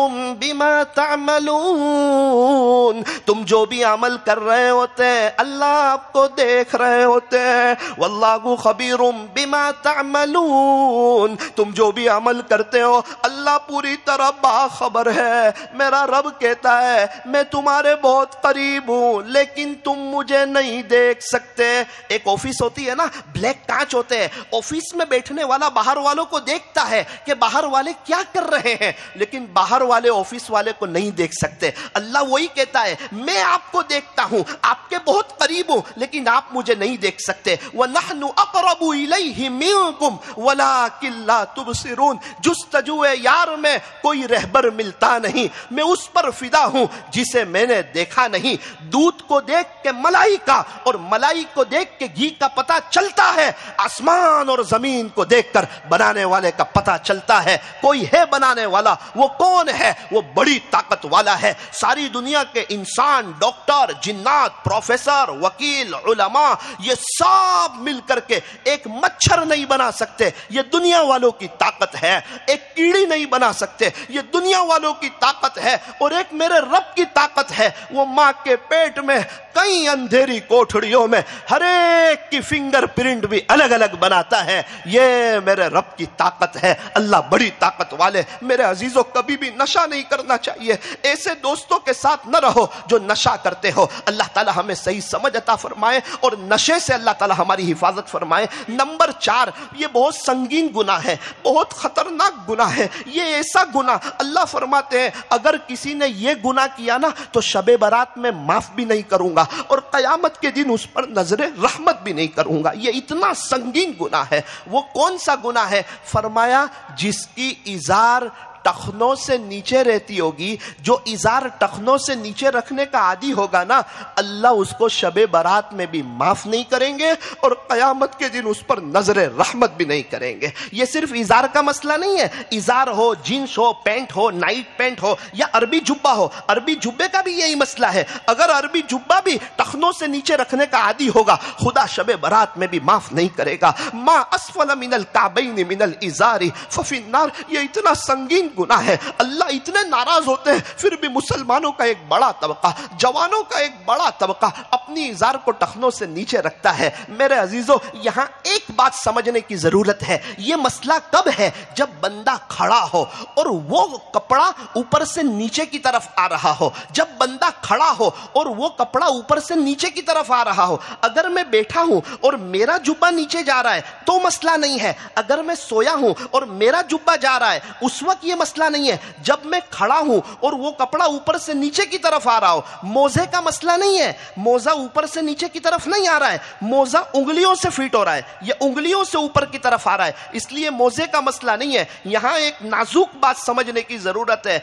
بما تعملون, تم جو بھی عمل کر رہے ہوتے ہیں اللہ آپ کو دیکھ رہے ہوتے ہیں. واللہ خبیر بما تعملون, تم جو بھی عمل کرتے ہو اللہ پوری طرح باخبر ہے. میرا رب کہتا ہے میں تمہارے بہت قریب ہوں لیکن تم مجھے نہیں دیکھ سکتے. ایک آفس ہوتی ہے نا, بلیک کانچ ہوتے ہیں, آفس میں بیٹھنے والا باہر والوں کو دیکھتا ہے کہ باہر والے کیا کر رہے ہیں, لیکن باہر والے آفس والے کو نہیں دیکھ سکتے. اللہ وہی کہتا ہے میں آپ کو دیکھتا ہوں, آپ کے بہت قریب ہوں لیکن آپ مجھے نہیں دیکھ سکتے. وَنَحْنُ أَقْرَبُ إِلَيْهِ مِنْكُمْ وَلَكِنْ لَا تُبْصِرُونَ, جستجوے یار میں کوئی رہبر ملتا نہیں, میں اس پر فدا ہوں جسے میں نے دیکھا نہیں. دودھ کو دیکھ کے ملائی کا اور ملائی کو دیکھ کے گھی کا پتہ چلتا ہے, آسمان اور زمین کو دیکھ کر بنانے والے کا پتہ چلتا ہے. کوئی ہے بنانے والا, وہ کون ہے, وہ بڑی طاقت والا ہے. ساری دنیا کے انسان, ڈاکٹر, جنات, پروفیسر, وکیل, علماء, یہ سب مل کر کے ایک مچھر نہیں بنا سکتے, یہ دنیا والوں کی طاقت ہے. ایک کیڑی نہیں بنا سکتے, یہ دنیا والوں کی طاقت ہے. اور ایک میرے رب کی طاقت ہے, وہ ماں کے پیٹ میں کئی اندھیری کوٹھڑیوں میں ہر ایک کی فنگر پرنٹ بھی الگ الگ بناتا ہے. یہ میرے رب کی طاقت ہے. اللہ بڑی طاقت والے. میرے عزیزوں, کبھی بھی نشہ نہیں کرنا چاہیے. ایسے دوستوں کے ساتھ نہ رہو جو نشہ کرتے ہو. اللہ تعالی ہمیں صحیح سمجھ عطا فرمائے اور نشے سے اللہ تعالی ہماری حفاظت فرمائے. نمبر 4, یہ بہت سنگین گناہ ہے, بہت خطرناک گناہ ہے. یہ ایسا گناہ اللہ فرماتے ہیں اگر کسی نے یہ گناہ کیا نا تو شب برات میں معاف بھی نہیں کروں گا اور قیامت کے دن اس پر نظر رحمت بھی نہیں کروں گا. یہ اتنا سنگین گناہ ہے. وہ کون سا گناہ ہے؟ فرمایا جس کی ازار ٹخنوں سے نیچے رہتی ہوگی, جو ازار ٹخنوں سے نیچے رکھنے کا عادی ہوگا نا, اللہ اس کو شب برات میں بھی معاف نہیں کریں گے اور قیامت کے دن اس پر نظر رحمت بھی نہیں کریں گے. یہ صرف ازار کا مسئلہ نہیں ہے, ازار ہو, جینس ہو, پینٹ ہو, نائٹ پینٹ ہو یا عربی جبہ ہو, عربی جبے کا بھی یہی مسئلہ ہے. اگر عربی جبہ بھی ٹخنوں سے نیچے رکھنے کا عادی ہوگا, خدا شب برات میں بھی معاف نہیں کرے گا. ما اسفل من الکعبین من الازار ففی النار. یہ اتنا سنگین گناہ ہے. اللہ اتنے ناراض ہوتے ہیں, پھر بھی مسلمانوں کا ایک بڑا طبقہ, جوانوں کا ایک بڑا طبقہ اپنی ازار کو ٹخنوں سے نیچے رکھتا ہے. میرے عزیزوں, یہاں ایک بات سمجھنے کی ضرورت ہے. یہ مسئلہ کب ہے؟ جب بندہ کھڑا ہو اور وہ کپڑا اوپر سے نیچے کی طرف آ رہا ہو. جب بندہ کھڑا ہو اور وہ کپڑا اوپر سے نیچے کی طرف آ رہا ہو. اگر میں بیٹھا ہوں اور میرا جبہ نیچے جا رہا ہے تو مسئلہ نہیں ہے. اگر میں سویا ہوں اور میرا جبہ جا رہا ہے اس وقت یہ مسئلہ نہیں ہے. جب میں کھڑا ہوں اور وہ کپڑا اوپر سے نیچے کی طرف آ رہا ہو, موزے کا مسئلہ نہیں ہے. موزہ اوپر سے نیچے کی طرف نہیں آ رہا ہے, موزہ انگلیوں سے فٹ ہو رہا ہے, یہ انگلیوں سے اوپر کی طرف آ رہا ہے, اس لیے موزے کا مسئلہ نہیں ہے. یہاں ایک نازک بات سمجھنے کی ضرورت ہے.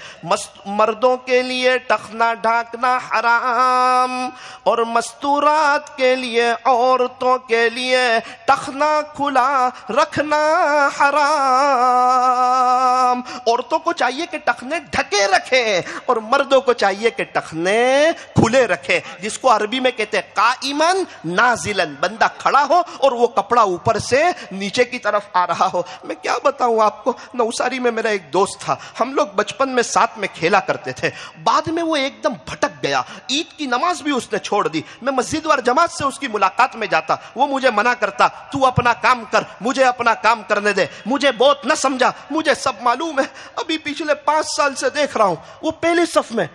مردوں کے لیے ٹخنا ڈھانکنا حرام, اور مستورات کے لیے, عورتوں کے لیے ٹخنا کھلا رکھنا حرام. عورتوں کو چاہیے کہ ٹخنے ڈھکے رکھیں اور مردوں کو چاہیے کہ ٹخنے کھلے رکھیں, جس کو عربی میں کہتے ہیں قائمن نازلن. بندہ کھڑا ہو اور وہ کپڑا اوپر سے نیچے کی طرف آ رہا ہو. میں کیا بتاؤں آپ کو, نوساری میں میرا ایک دوست تھا, ہم لوگ بچپن میں ساتھ میں کھیلا کرتے تھے. بعد میں وہ ایک دم بھٹک گیا, عید کی نماز بھی اس نے چھوڑ دی. میں مسجد اور جماعت سے اس کی ملاقات میں جاتا, وہ مجھے منع کرتا, تو اپنا کام کر, مجھے اپنا کام کرنے دے, مجھے بہت نہ سمجھا, مجھے سب معلوم ہے. ابھی پچھلے 5 سال سے دیکھ رہا ہوں, وہ پہلی صف میں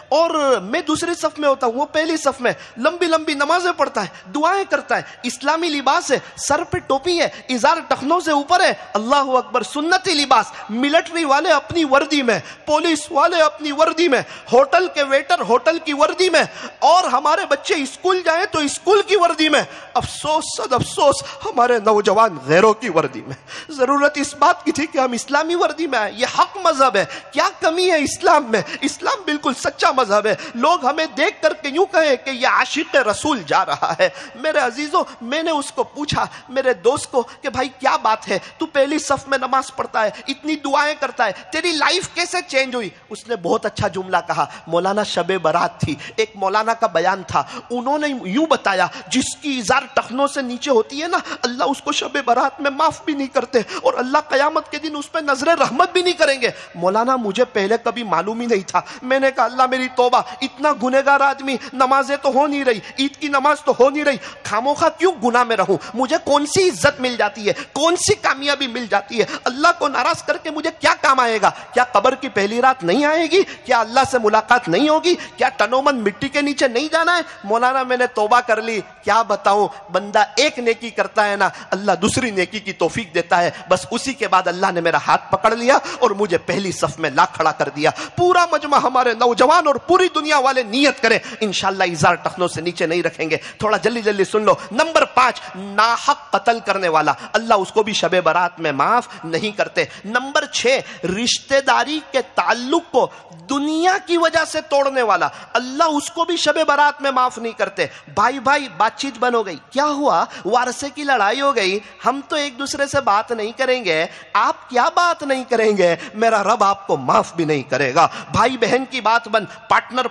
اور میں دوسری صف میں ہوتا ہوں, وہ پہلی صف میں لمبی لمبی نمازیں پڑھتا ہے, دعائیں کرتا ہے, اسلامی لباس ہے, سر پہ ٹوپی ہے, ازار ٹخنوں سے اوپر ہے. اللہ اکبر, سنتی لباس. ملٹری والے اپنی وردی میں, پولیس والے اپنی وردی میں, ہوٹل کے ویٹر ہوٹل کی وردی میں, اور ہمارے بچے اسکول جائیں تو اسکول کی وردی میں. افسوس صد افسوس, ہمارے نوجوان غیروں کی وردی میں. ضرورت اس بات کی تھی کہ ہم اسلامی وردی میں آئیں. یہ حق مذہب ہے, کیا کمی ہے اسلام میں؟ اسلام بالکل سچا مذہب ہے. لوگ ہمیں دیکھ کر کے یوں کہیں کہ یہ عاشق رسول جا رہا ہے. میرے عزیزوں, میں نے اس کو پوچھا, میرے دوست کو, کہ بھائی کیا بات ہے, تو پہلی صف میں نماز پڑھتا ہے, اتنی دعائیں کرتا ہے, تیری لائف کیسے چینج ہوئی؟ اس نے بہت اچھا جملہ کہا. مولانا شب برات تھی, ایک مولانا کا بیان تھا, انہوں نے یوں بتایا, جس کی ازار ٹخنوں سے نیچے ہوتی ہے نا, اللہ اس کو شب برات میں معاف بھی نہیں کرتے, اور اللہ قیامت کے دن اس پہ نظر رحمت بھی نہیں کریں گے. مولانا, مجھے پہلے کبھی معلوم ہی نہیں تھا. میں نے کہا اللہ میری توبہ, اتنا گنہگار آدمی, نمازیں تو ہو نہیں رہی, عید کی نماز تو ہو نہیں رہی, خاموخواہ کیوں گناہ میں رہوں؟ مجھے کون سی عزت مل جاتی ہے, کون سی کامیابی مل جاتی ہے؟ اللہ کو ناراض کر کے مجھے کیا کام آئے گا؟ کیا قبر کی پہلی رات نہیں آئے گی؟ کیا اللہ سے ملاقات نہیں ہوگی؟ کیا تنومن مٹی کے نیچے نہیں جانا ہے؟ مولانا, میں نے توبہ کر لی. کیا بتاؤں, بندہ ایک نیکی کرتا ہے نا, اللہ دوسری نیکی کی توفیق دیتا ہے. بس اسی کے بعد اللہ نے میرا ہاتھ پکڑ لیا اور مجھے پہلی صف میں لا کھڑا کر دیا. پورا مجمع, ہمارے نوجوان اور پوری دنیا والے نیت کریں, انشاءاللہ ازار ٹخنوں سے نیچے نہیں رکھیں گے. تھوڑا جلدی جلدی سن لو. نمبر 5, ناحق قتل کرنے والا, اللہ اس کو بھی شب برات میں معاف نہیں کرتے. نمبر 6, رشتہ داری کے تعلق کو دنیا کی وجہ سے توڑنے والا, اللہ اس کو بھی شب برات میں معاف نہیں کرتے. بھائی بات چیت بن ہو گئی, کیا ہوا, وارثے کی لڑائی ہو گئی, ہم تو ایک دوسرے سے بات نہیں کریں گے. آپ کیا بات نہیں کریں گے, میرا رب آپ کو معاف بھی نہیں کرے گا. بھائی بہن کی بات بن, پارٹنر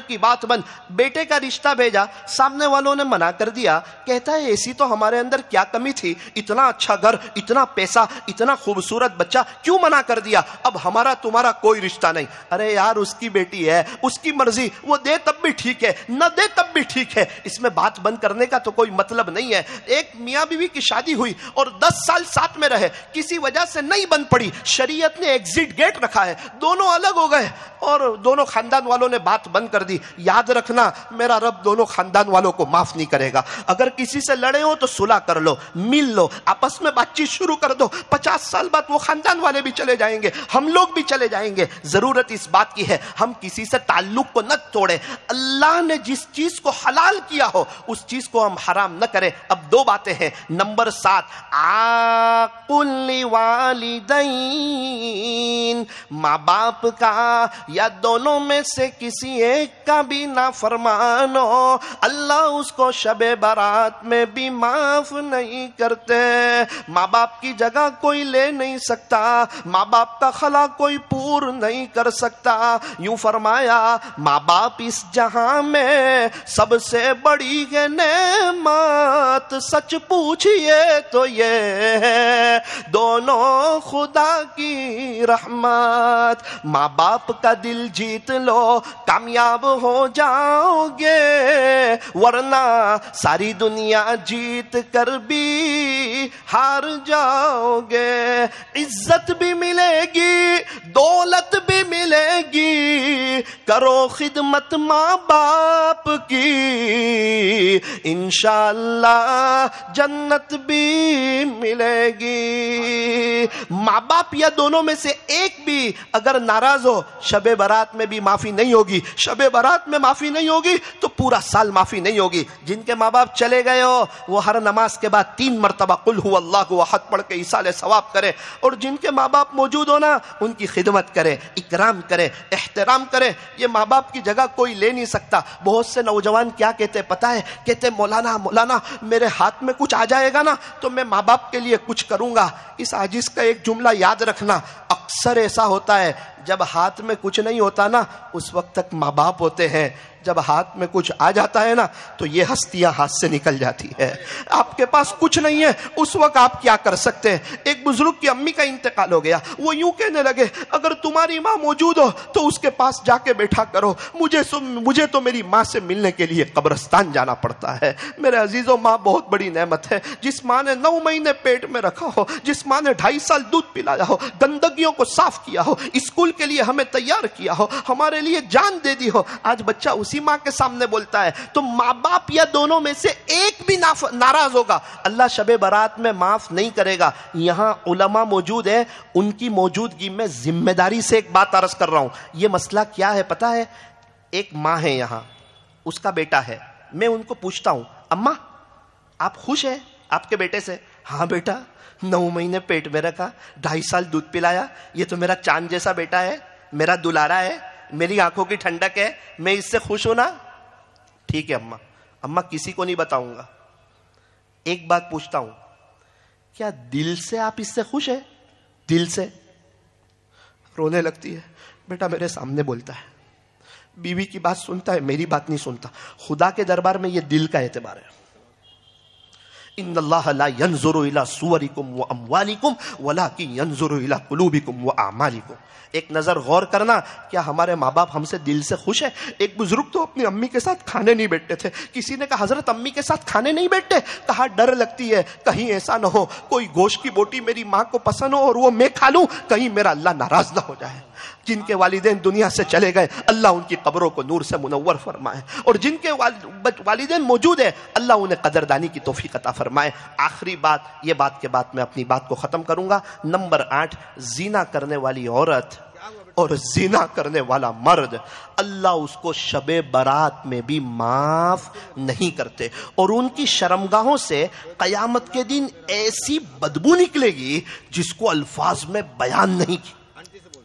کی بات بن, بیٹے کا رشتہ بھیجا, سامنے والوں نے منع کر دیا, کہتا ہے ایسی تو ہمارے اندر کیا کمی تھی, اتنا اچھا گھر, اتنا پیسہ, اتنا خوبصورت بچہ, کیوں منع کر دیا؟ اب ہمارا تمہارا کوئی رشتہ نہیں. ارے یار, اس کی بیٹی ہے, اس کی مرضی, وہ دے تب بھی ٹھیک ہے, نہ دے تب بھی ٹھیک ہے, اس میں بات بند کرنے کا تو کوئی مطلب نہیں ہے. ایک میاں بیوی کی شادی ہوئی اور 10 سال ساتھ میں رہے, کسی وجہ سے نہیں بن پڑی, شریعت نے ایگزٹ گیٹ رکھا ہے, دونوں الگ ہو گئے اور دونوں خاندان والوں نے بات بند کر دی. یاد رکھنا, میرا رب دونوں خاندان والوں کو معاف نہیں کرے گا. اگر کسی سے لڑے ہو تو صلح کر لو, مل لو, آپس میں بات چیت شروع کر دو. 50 سال بعد وہ خاندان والے بھی چلے جائیں گے, ہم لوگ بھی چلے جائیں گے. ضرورت اس بات کی ہے ہم کسی سے تعلق کو نہ توڑیں. اللہ نے جس چیز کو حلال کیا ہو اس چیز کو ہم حرام نہ کریں. اب 2 باتیں ہیں. نمبر 7, عاقل والدین, ماں باپ کا یا دونوں میں سے کسی ایک کا بھی نافرمان ہو, اللہ اس کو شب برات میں بھی معاف نہیں کرتے. ماں باپ کی جگہ کوئی لے نہیں سکتا, ماں باپ کا خلا کوئی پور نہیں کر سکتا. یوں فرمایا, ماں باپ اس جہاں میں سب سے بڑی ہے نعمت, سچ پوچھئے تو یہ ہے دونوں خدا کی رحمت. ماں باپ کا دل جیت لو, کامیاب ہو جاؤ گے, ورنہ ساری دنیا جیت کر بھی ہار جاؤ گے. عزت بھی ملے گی, دولت بھی ملے گی, کرو خدمت ماں باپ کی، انشاءاللہ جنت بھی ملے گی۔ ماں باپ یا دونوں میں سے ایک بھی اگر ناراض ہو، شب برات میں بھی معافی نہیں ہوگی، شب برات میں معافی نہیں ہوگی تو پورا سال معافی نہیں ہوگی۔ جن کے ماں باپ چلے گئے ہو وہ ہر نماز کے بعد 3 مرتبہ قل هو اللہ احد پڑھ کے ایصال ثواب کرے، اور جن کے ماں باپ موجود ہو نا ان کی خدمت کرے، اکرام کرے، احترام کرے۔ یہ ماں باپ کی جگہ کوئی لے نہیں سکتا۔ بہت سے نوجوان کیا کہتے پتہ ہے؟ کہتے مولانا میرے ہاتھ میں کچھ آ جائے گا نا تو میں ماں باپ کے لیے کچھ کروں گا۔ اس عاجز کا ایک جملہ یاد رکھنا، اکثر ایسا ہوتا ہے جب ہاتھ میں کچھ نہیں ہوتا نا اس وقت تک ماں باپ ہوتے ہیں، جب ہاتھ میں کچھ آ جاتا ہے نا تو یہ ہستیاں ہاتھ سے نکل جاتی ہے۔ آپ کے پاس کچھ نہیں ہے اس وقت آپ کیا کر سکتے ہیں؟ ایک بزرگ کی امی کا انتقال ہو گیا، وہ یوں کہنے لگے اگر تمہاری ماں موجود ہو تو اس کے پاس جا کے بیٹھا کرو، مجھے تو میری ماں سے ملنے کے لیے قبرستان جانا پڑتا ہے۔ میرے عزیزوں، ماں بہت بڑی نعمت ہے۔ جس ماں نے 9 مہینے پیٹ میں رکھا ہو، جس ماں نے 2.5 سال دودھ پلایا ہو، گندگیوں کو صاف کیا ہو، اسکول کے لیے ہمیں تیار کیا ہو، ہمارے لیے جان دے دی ہو، آج بچہ اسی ماں کے سامنے بولتا ہے تو ماں باپ یا دونوں میں سے ایک بھی ناراض ہوگا اللہ شب برات میں معاف نہیں کرے گا۔ یہاں علماء موجود ہیں، ان کی موجودگی میں ذمہ داری سے ایک بات عرض کر رہا ہوں۔ یہ مسئلہ کیا ہے پتہ ہے؟ ایک ماں ہے یہاں، اس کا بیٹا ہے، میں ان کو پوچھتا ہوں اماں آپ خوش ہیں آپ کے بیٹے سے؟ ہاں بیٹا، 9 مہینے پیٹ میں رکھا، 2.5 سال دودھ پلایا، یہ تو میرا چاند جیسا بیٹا ہے، میرا دلارا ہے، میری آنکھوں کی ٹھنڈک ہے، میں اس سے خوش ہوں نا۔ ٹھیک ہے اماں کسی کو نہیں بتاؤں گا۔ ایک بات پوچھتا ہوں، کیا دل سے آپ اس سے خوش ہیں؟ دل سے؟ رونے لگتی ہے، بیٹا میرے سامنے بولتا ہے، بیوی کی بات سنتا ہے، میری بات نہیں سنتا۔ خدا کے دربار میں یہ دل کا اعتبار ہے۔ ان اللہ لا ينظر الى صورکم واموالکم ولکن ينظر الى قلوبکم واعمالکم۔ ایک نظر غور کرنا، کیا ہمارے ماں باپ ہم سے دل سے خوش ہے؟ ایک بزرگ تو اپنی امی کے ساتھ کھانے نہیں بیٹھتے تھے، کسی نے کہا حضرت امی کے ساتھ کھانے نہیں بیٹھتے؟ کہا ڈر لگتی ہے کہیں ایسا نہ ہو کوئی گوشت کی بوٹی میری ماں کو پسند ہو اور وہ میں کھا لوں، کہیں میرا اللہ ناراض نہ ہو جائے۔ جن کے والدین دنیا سے چلے گئے اللہ ان کی قبروں کو نور سے منور فرمائے، اور جن کے والدین موجود ہیں اللہ انہیں قدردانی کی توفیق عطا فرمائے۔ آخری بات، یہ بات کے بعد میں اپنی بات کو ختم کروں گا۔ نمبر 8، زنا کرنے والی عورت اور زنا کرنے والا مرد اللہ اس کو شب برات میں بھی معاف نہیں کرتے، اور ان کی شرمگاہوں سے قیامت کے دن ایسی بدبو نکلے گی جس کو الفاظ میں بیان نہیں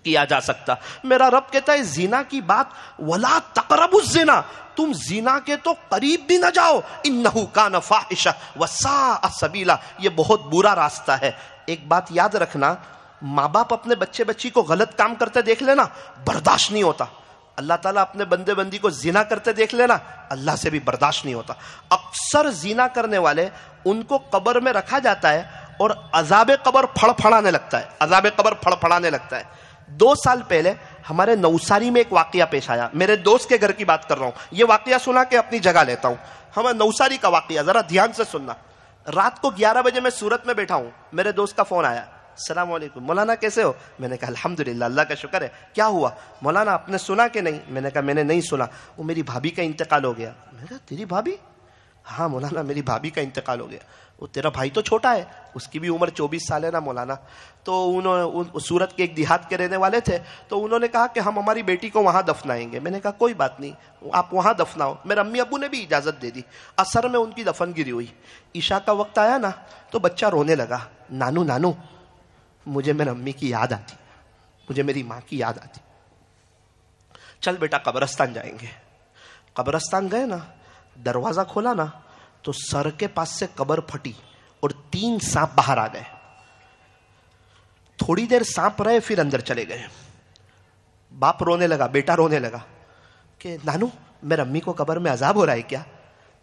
کیا جا سکتا۔ میرا رب کہتا ہے زنا کی بات ولا تقربوا الزنا، تم زنا کے تو قریب بھی نہ جاؤ، انہ کان فاحشہ وساء سبیلا، یہ بہت برا راستہ ہے۔ ایک بات یاد رکھنا، ماں باپ اپنے بچی کو غلط کام کرتے دیکھ لینا برداشت نہیں ہوتا، اللہ تعالیٰ اپنے بندے بندی کو زنا کرتے دیکھ لینا اللہ سے بھی برداشت نہیں ہوتا۔ اکثر زنا کرنے والے ان کو قبر میں رکھا جاتا ہے اور عذاب قبر پھڑ پھڑانے لگتا ہے، عذاب قبر پھڑ پھڑانے لگتا ہے۔ 2 سال پہلے ہمارے نوساری میں ایک واقعہ پیش آیا، میرے دوست کے گھر کی بات کر رہا ہوں، یہ واقعہ سنا کے اپنی جگہ لیتا ہوں۔ ہمیں نوساری کا واقعہ ذرا دھیان سے سننا۔ رات کو 11 بجے میں سورت میں بیٹھا ہوں، میرے دوست کا فون آیا، السلام علیکم مولانا کیسے ہو؟ میں نے کہا الحمدللہ اللہ کا شکر ہے۔ کیا ہوا؟ مولانا آپ نے سنا کہ نہیں؟ میں نے کہا میں نے نہیں سنا، وہ میری بھابھی کا انتقال ہو گیا۔ میں نے کہا تیری بھابھی؟ ہاں مولانا میری بھابھی کا انتقال ہو گیا۔ وہ تیرا بھائی تو چھوٹا ہے، اس کی بھی عمر 24 سال ہے نا مولانا۔ تو انہوں سورت کے ایک دیہات کے رہنے والے تھے، تو انہوں نے کہا کہ ہم ہماری بیٹی کو وہاں دفنائیں گے۔ میں نے کہا کوئی بات نہیں، آپ وہاں دفناؤ۔ میرے امی ابو نے بھی اجازت دے دی۔ عصر میں ان کی دفن گیری ہوئی، عشاء کا وقت آیا نا تو بچہ رونے لگا، نانو مجھے میری امی کی یاد آتی، مجھے میری ماں کی یاد آتی، چل بیٹا قبرستان جائیں گے۔ قبرستان گئے نا، دروازہ کھولا نا تو سر کے پاس سے قبر پھٹی اور 3 سانپ باہر آ گئے۔ تھوڑی دیر سانپ رہے پھر اندر چلے گئے۔ باپ رونے لگا، بیٹا رونے لگا کہ نانو میری امی کو قبر میں عذاب ہو رہا ہے کیا؟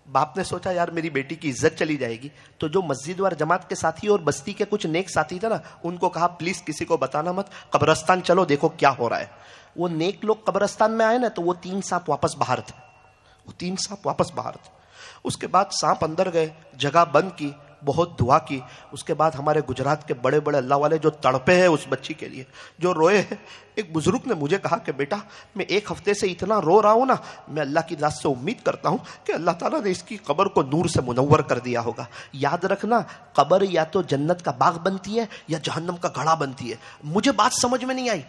باپ نے سوچا یار میری بیٹی کی عزت چلی جائے گی، تو جو مسجد اور جماعت کے ساتھی اور بستی کے کچھ نیک ساتھی تھے نا ان کو کہا پلیز کسی کو بتانا مت، قبرستان چلو دیکھو کیا ہو رہا ہے۔ وہ نیک لوگ قبرستان میں آئے نا تو وہ 3 سانپ واپس باہر تھے، وہ 3 سانپ واپس باہر تھے۔ اس کے بعد سانپ اندر گئے، جگہ بند کی، بہت دعا کی. اس کے بعد ہمارے گجرات کے بڑے بڑے اللہ والے جو تڑپے ہیں اس بچی کے لیے, جو روئے ہیں, ایک بزرگ نے مجھے کہا کہ بیٹا میں 1 ہفتے سے اتنا رو رہا ہوں نا, میں اللہ کی ذات سے امید کرتا ہوں کہ اللہ تعالیٰ نے اس کی قبر کو نور سے منور کر دیا ہوگا. یاد رکھنا, قبر یا تو جنت کا باغ بنتی ہے یا جہنم کا گڑھا بنتی ہے. مجھے بات سمجھ میں نہیں آئی.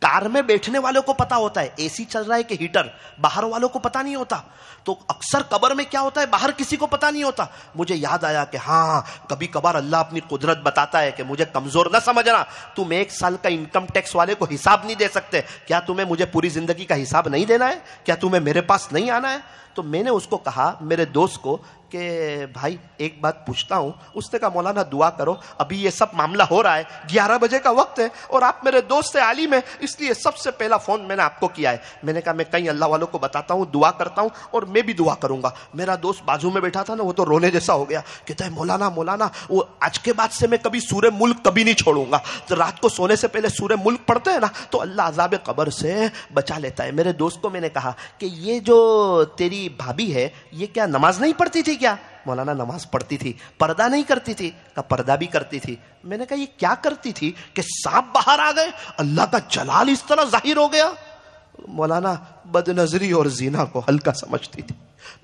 کار میں بیٹھنے والوں کو پتا ہوتا ہے اے سی چل رہا ہے کہ ہیٹر, باہر والوں کو پتا نہیں ہوتا. تو اکثر قبر میں کیا ہوتا ہے, باہر کسی کو پتا نہیں ہوتا. مجھے یاد آیا کہ ہاں کبھی کبھار اللہ اپنی قدرت بتاتا ہے کہ مجھے کمزور نہ سمجھنا, تم 1 سال کا انکم ٹیکس والے کو حساب نہیں دے سکتے, کیا تمہیں مجھے پوری زندگی کا حساب نہیں دینا ہے, کیا تمہیں میرے پاس نہیں آنا ہے. تو میں نے اس کو کہا, میرے دوست کو, کہ بھائی ایک بات پوچھتا ہوں. اس نے کہا مولانا دعا کرو, ابھی یہ سب معاملہ ہو رہا ہے, 11 بجے کا وقت ہے اور آپ میرے دوست عالم ہیں, اس لیے سب سے پہلا فون میں نے آپ کو کیا ہے. میں نے کہا میں کئی اللہ والوں کو بتاتا ہوں, دعا کرتا ہوں اور میں بھی دعا کروں گا. میرا دوست بازو میں بیٹھا تھا نا, وہ تو رونے جیسا ہو گیا. کہتا ہے مولانا وہ آج کے بعد سے میں کبھی سورہ ملک کبھی نہیں چھوڑوں گا. تو رات کو سونے سے پہلے سورہ ملک پڑھتے ہیں نا تو اللہ عذاب قبر سے بچا لیتا ہے. میرے دوست کو میں نے کہا کہ یہ جو تیری بھابھی ہے یہ کیا نماز نہیں پڑھتی تھی کیا؟ مولانا نماز پڑھتی تھی, پردہ نہیں کرتی تھی. کہا پردہ بھی کرتی تھی. میں نے کہا یہ کیا کرتی تھی کہ سانپ باہر آ گئے, اللہ کا جلال اس طرح ظاہر ہو گیا؟ مولانا بد نظری اور زنا کو ہلکا سمجھتی تھی,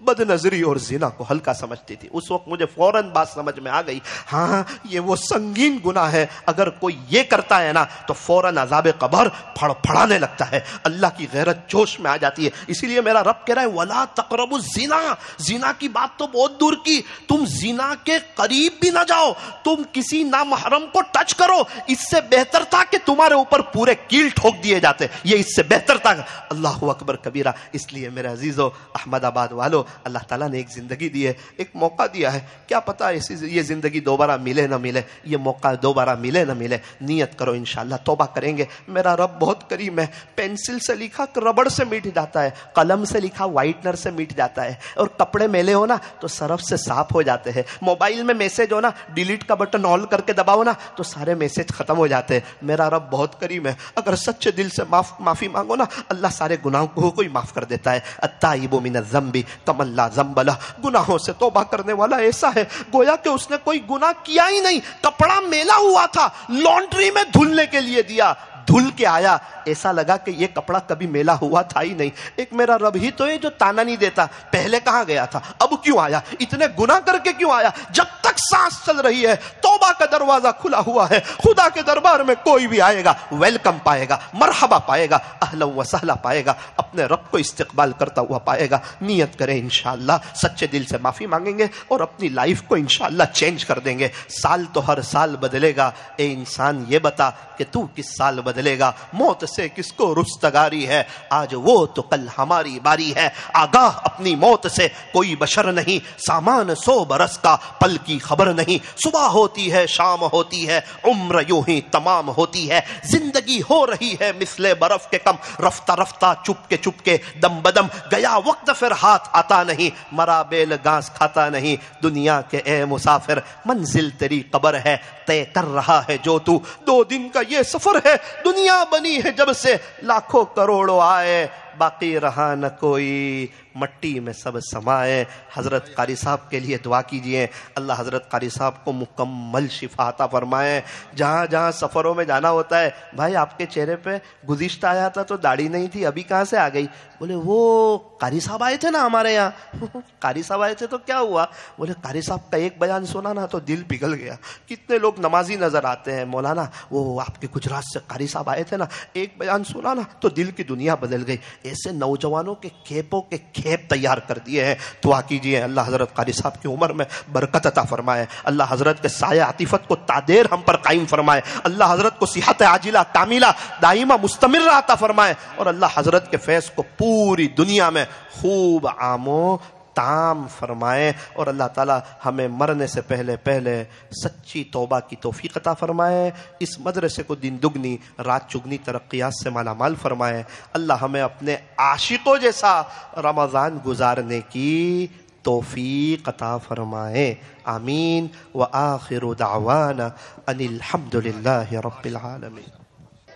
بد نظری اور زنا کو ہلکا سمجھتی تھی. اس وقت مجھے فوراً بات سمجھ میں آ گئی, ہاں یہ وہ سنگین گناہ ہے, اگر کوئی یہ کرتا ہے نا تو فوراً عذاب قبر پھڑانے لگتا ہے, اللہ کی غیرت جوش میں آ جاتی ہے. اسی لیے میرا رب کہہ رہا ہے ولا تقربوا الزنا, زنا کی بات تو بہت دور کی, تم زنا کے قریب بھی نہ جاؤ, تم کسی نامحرم کو ٹچ کرو, اس سے بہتر تھا کہ تمہارے اوپر پورے کیل ٹھوک دیے جاتے, یہ اس سے بہتر تھا. اللہ اکبر کبیرہ. اس لیے میرے عزیزو, احمد آباد والو, اللہ تعالیٰ نے ایک زندگی دی ہے, ایک موقع دیا ہے, کیا پتا یہ زندگی دوبارہ ملے نہ ملے, یہ موقع دوبارہ ملے نہ ملے. نیت کرو انشاءاللہ توبہ کریں گے. میرا رب بہت کریم ہے, پینسل سے لکھا ربڑ سے مٹ جاتا ہے, قلم سے لکھا وائٹنر سے مٹ جاتا ہے, اور کپڑے میلے ہو نا تو سرف سے صاف ہو جاتے ہیں. موبائل میں میسج ہو نا, ڈیلیٹ کا بٹن آل کر کے دباؤ نا تو سارے میسج ختم ہو جاتے ہیں. میرا رب بہت کریم ہے, اگر سچے دل سے معافی مانگو نا اللہ سارے گناہوں کو ہی معاف کر دیتا ہے. التائب من الذنب کمن لا ذنب لہ, گناہوں سے توبہ کرنے والا ایسا ہے گویا کہ اس نے کوئی گناہ کیا ہی نہیں. کپڑا میلا ہوا تھا, لانڈری میں دھلنے کے لیے دیا, دھل کے آیا, ایسا لگا کہ یہ کپڑا کبھی میلا ہوا تھا ہی نہیں. ایک میرا رب ہی تو ہے جو تانا نہیں دیتا, پہلے کہاں گیا تھا, اب کیوں آیا, اتنے گناہ کر کے کیوں آیا. جب تک سانس چل رہی ہے توبہ کا دروازہ کھلا ہوا ہے. خدا کے دربار میں کوئی بھی آئے گا ویلکم پائے گا, مرحبا پائے گا, اہلا و سہلا پائے گا, اپنے رب کو استقبال کرتا ہوا پائے گا. نیت کریں انشاءاللہ, سچے دل سے معافی مانگیں گے اور اپنی لائف کو انشاءاللہ چینج کر دیں گے. سال تو ہر سال بدلے گا, اے انسان یہ بتا کہ تو کس سال بدلے گا. موت سے کس کو رستگاری ہے, آج وہ تو کل ہماری باری ہے. آگاہ اپنی موت سے کوئی بشر نہیں, سامان 100 برس کا پل کی خبر نہیں. صبح ہوتی ہے شام ہوتی ہے, عمر یوں ہی تمام ہوتی ہے. زندگی ہو رہی ہے مثل برف کے کم, رفتہ رفتہ چپ کے دم بدم گیا وقت پھر ہاتھ آتا نہیں. مرا بیل گھاس کھاتا نہیں, دنیا کے اے مسافر منزل تیری قبر ہے. طے کر رہا ہے جو تو 2 دن کا یہ سفر ہے. دنیا بنی ہے جب سے لاکھوں کروڑوں آئے, باقی رہا نہ کوئی, مٹی میں سب سمائے. حضرت قاری صاحب کے لیے دعا کیجئے, اللہ حضرت قاری صاحب کو مکمل شفا عطا فرمائے. جہاں جہاں سفروں میں جانا ہوتا ہے, بھائی آپ کے چہرے پہ گزشتہ آیا تھا تو داڑھی نہیں تھی, ابھی کہاں سے آ گئی؟ بولے وہ قاری صاحب آئے تھے نا ہمارے یہاں. قاری صاحب آئے تھے تو کیا ہوا؟ بولے قاری صاحب کا ایک بیان سنا نا تو دل پگھل گیا. کتنے لوگ نمازی نظر آتے ہیں, مولانا وہ آپ کے گجرات سے قاری صاحب آئے تھے نا, ایک بیان سنا نا تو دل کی دنیا بدل گئی. ایسے نوجوانوں کے کھیپوں کے کھیپ تیار کر دیے ہیں. دعا کیجیے اللہ حضرت قاری صاحب کی عمر میں برکت عطا فرمائے, اللہ حضرت کے سایہ عاطفت کو تادیر ہم پر قائم فرمائے, اللہ حضرت کو صحت عاجلہ کاملہ دائمہ مستمرہ عطا فرمائے, اور اللہ حضرت کے فیض کو پوری دنیا میں خوب عام و تام فرمائے. اور اللہ تعالی ہمیں مرنے سے پہلے سچی توبہ کی توفیق عطا فرمائے. اس مدرسے کو دن دگنی رات چگنی ترقیات سے مالا مال فرمائے. اللہ ہمیں اپنے عاشقوں جیسا رمضان گزارنے کی توفیق عطا فرمائے. آمین. وآخر دعوانا ان الحمد للہ رب العالمین.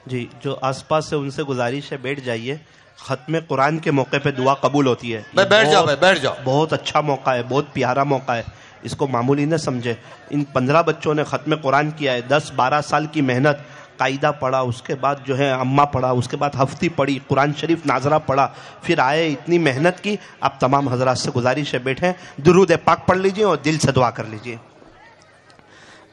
جی جو آس پاس سے ان سے گزارش ہے بیٹھ جائیے, ختم قرآن کے موقع پہ دعا قبول ہوتی ہے. بیٹھ جاؤ, بیٹھ جاؤ. بہت اچھا موقع ہے, بہت پیارا موقع ہے. اس کو معمولی نہ سمجھے. ان 15 بچوں نے ختم قرآن کیا ہے، 10-12 سال کی محنت، قاعدہ پڑھا، اس کے بعد جو ہے امہ پڑھا، اس کے بعد ہفتی پڑھی، قرآن شریف ناظرہ پڑھا، پھر آئے، اتنی محنت کی. آپ تمام حضرات سے گزارش ہے بیٹھیں، درود پاک پڑھ لیجئے اور دل سے دعا کر لیجئے.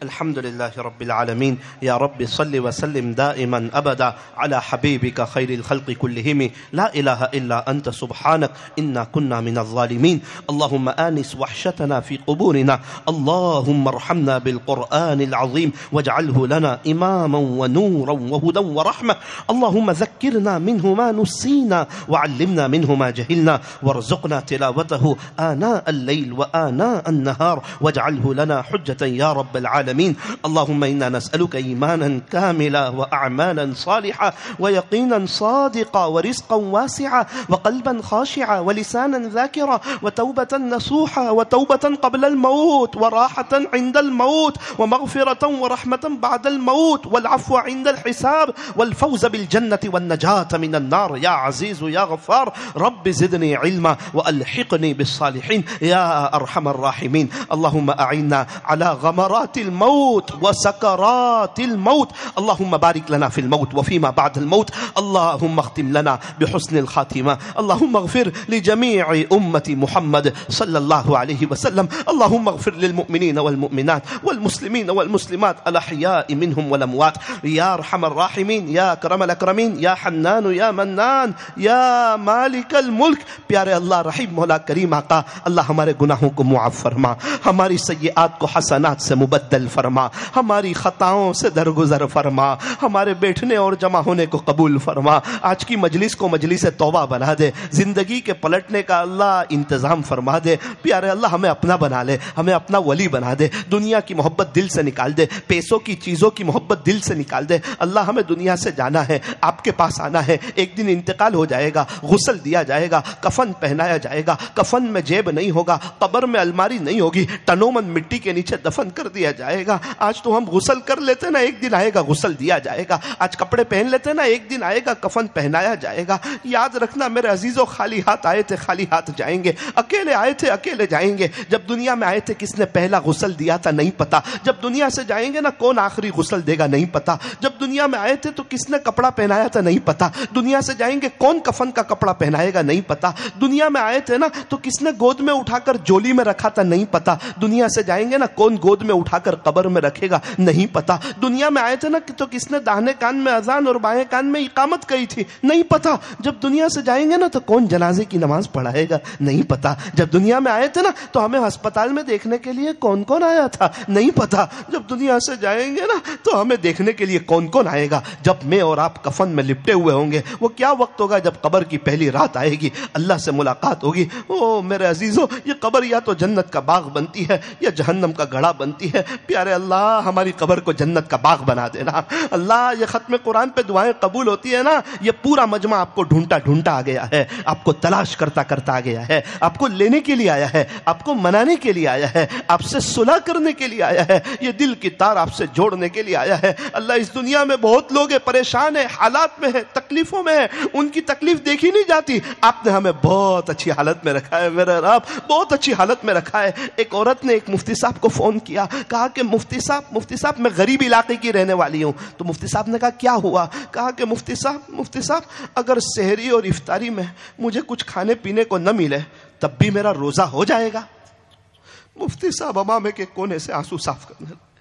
الحمد لله رب العالمين يا رب صل وسلم دائما أبدا على حبيبك خير الخلق كلهم لا إله إلا أنت سبحانك إنا كنا من الظالمين. اللهم آنس وحشتنا في قبورنا، اللهم ارحمنا بالقرآن العظيم واجعله لنا إماما ونورا وهدى ورحمة. اللهم ذكرنا منه ما نسينا وعلمنا منه ما جهلنا وارزقنا تلاوته آناء الليل وآناء النهار واجعله لنا حجة يا رب العالمين. اللهم إنا نسألك إيمانا كاملا وأعمالا صالحة ويقينا صادقا ورزقا واسعا وقلبا خاشعا ولسانا ذاكرا وتوبة نصوحا وتوبة قبل الموت وراحة عند الموت ومغفرة ورحمة بعد الموت والعفو عند الحساب والفوز بالجنة والنجاة من النار يا عزيز يا غفار. رب زدني علما وألحقني بالصالحين يا أرحم الراحمين. اللهم أعنا على غمرات الموت وسكرات الموت. اللهم بارك لنا في الموت وفيما بعد الموت. اللهم اختم لنا بحسن الخاتمة. اللهم اغفر لجميع أمة محمد صلى الله عليه وسلم. اللهم اغفر للمؤمنين والمؤمنات والمسلمين والمسلمات الأحياء منهم والأموات يا أرحم الراحمين يا أكرم الأكرمين يا حنان يا منان يا مالك الملك. پیارے اللہ رحیم مولا کریم آقا، اللہ ہمارے گناہوں کو معاف فرما، ہماری سیئات کو حسنات سے مبدل فرما، ہماری خطاؤں سے درگزر فرما، ہمارے بیٹھنے اور جمع ہونے کو قبول فرما. آج کی مجلس کو مجلس توبہ بنا دے، زندگی کے پلٹنے کا اللہ انتظام فرما دے. پیارے اللہ ہمیں اپنا بنا لے، ہمیں اپنا ولی بنا دے. دنیا کی محبت دل سے نکال دے، پیسوں کی چیزوں کی محبت دل سے نکال دے. اللہ ہمیں دنیا سے جانا ہے، آپ کے پاس آنا ہے. ایک دن انتقال ہو جائے گا، غسل دیا جائے گا، کفن پہنایا جائے گا. کفن میں جیب نہیں ہوگا، قبر میں الماری نہیں ہوگی، تنومن مٹی کے نیچے دفن کر دیا جائے گا. آج تو ہم غسل کر لیتے نا، ایک دن آئے گا غسل دیا جائے گا. آج کپڑے پہن لیتے نا، ایک دن آئے گا کفن پہنایا جائے گا. یاد رکھنا میرے عزیزوں، خالی ہاتھ آئے تھے خالی ہاتھ جائیں گے، اکیلے آئے تھے اکیلے جائیں گے. جب دنیا میں آئے تھے کس نے پہلا غسل دیا تھا نہیں پتا. جب دنیا سے جائیں گے نا، کون آخری غسل دے گا نہیں پتا. جب دنیا میں آئے تھے تو کس نے کپڑا پہنایا تھا نہیں پتا. دنیا سے جائیں گے کون کفن کا کپڑا پہنائے گا نہیں پتا. دنیا میں آئے تھے نا تو کس نے گود میں اٹھا کر جولی میں رکھا تھا نہیں پتا. دنیا سے جائیں گے نا کون گود میں اٹھا کر قبر میں رکھے گا نہیں پتا. دنیا میں آئے تھے نا تو کس نے داہنے کان میں اذان اور بائیں کان میں اقامت کہی تھی نہیں پتا. جب دنیا سے جائیں گے نا تو کون جنازے کی نماز پڑھائے گا نہیں پتا. جب دنیا میں آئے تھے نا تو ہمیں ہسپتال میں دیکھنے کے لیے کون کون آیا تھا نہیں پتا. جب دنیا سے جائیں گے نا تو ہمیں دیکھنے کے لیے کون کون آئے گا. جب میں اور آپ کفن میں لپٹے ہوئے ہوں گے، وہ کیا وقت ہوگا جب قبر کی پہلی رات آئے گی، اللہ سے ملاقات ہوگی. او میرے عزیزوں، یہ قبر یا تو جنت کا باغ بنتی ہے یا جہنم کا گڑھا بنتی ہے. پیارے اللہ ہماری قبر کو جنت کا باغ بنا دینا. اللہ یہ ختم قرآن پہ دعائیں قبول ہوتی ہے نا، یہ پورا مجمع آپ کو ڈھونڈتا ڈھونڈتا آ گیا ہے، آپ کو تلاش کرتا کرتا آ گیا ہے، آپ کو لینے کے لیے آیا ہے، آپ کو منانے کے لیے آیا ہے، آپ سے صلح کرنے کے لیے آیا ہے، یہ دل کی تار آپ سے جوڑنے کے لیے آیا ہے. اللہ اس دنیا میں بہت لوگ ہیں، پریشان ہیں، حالات میں ہیں، تکلیفوں میں ہیں، ان کی تکلیف دیکھی نہیں جاتی. آپ نے ہمیں بہت اچھی حالت میں رکھا ہے میرے رب، بہت اچھی حالت میں رکھا ہے. ایک عورت نے ایک مفتی صاحب کو فون کیا، کہا کہ مفتی صاحب میں غریب علاقے کی رہنے والی ہوں. تو مفتی صاحب نے کہا کیا ہوا؟ کہا کہ مفتی صاحب اگر سحری اور افطاری میں مجھے کچھ کھانے پینے کو نہ ملے تب بھی میرا روزہ ہو جائے گا؟ مفتی صاحب امامے کے کونے سے آنسو صاف کرنے لگے.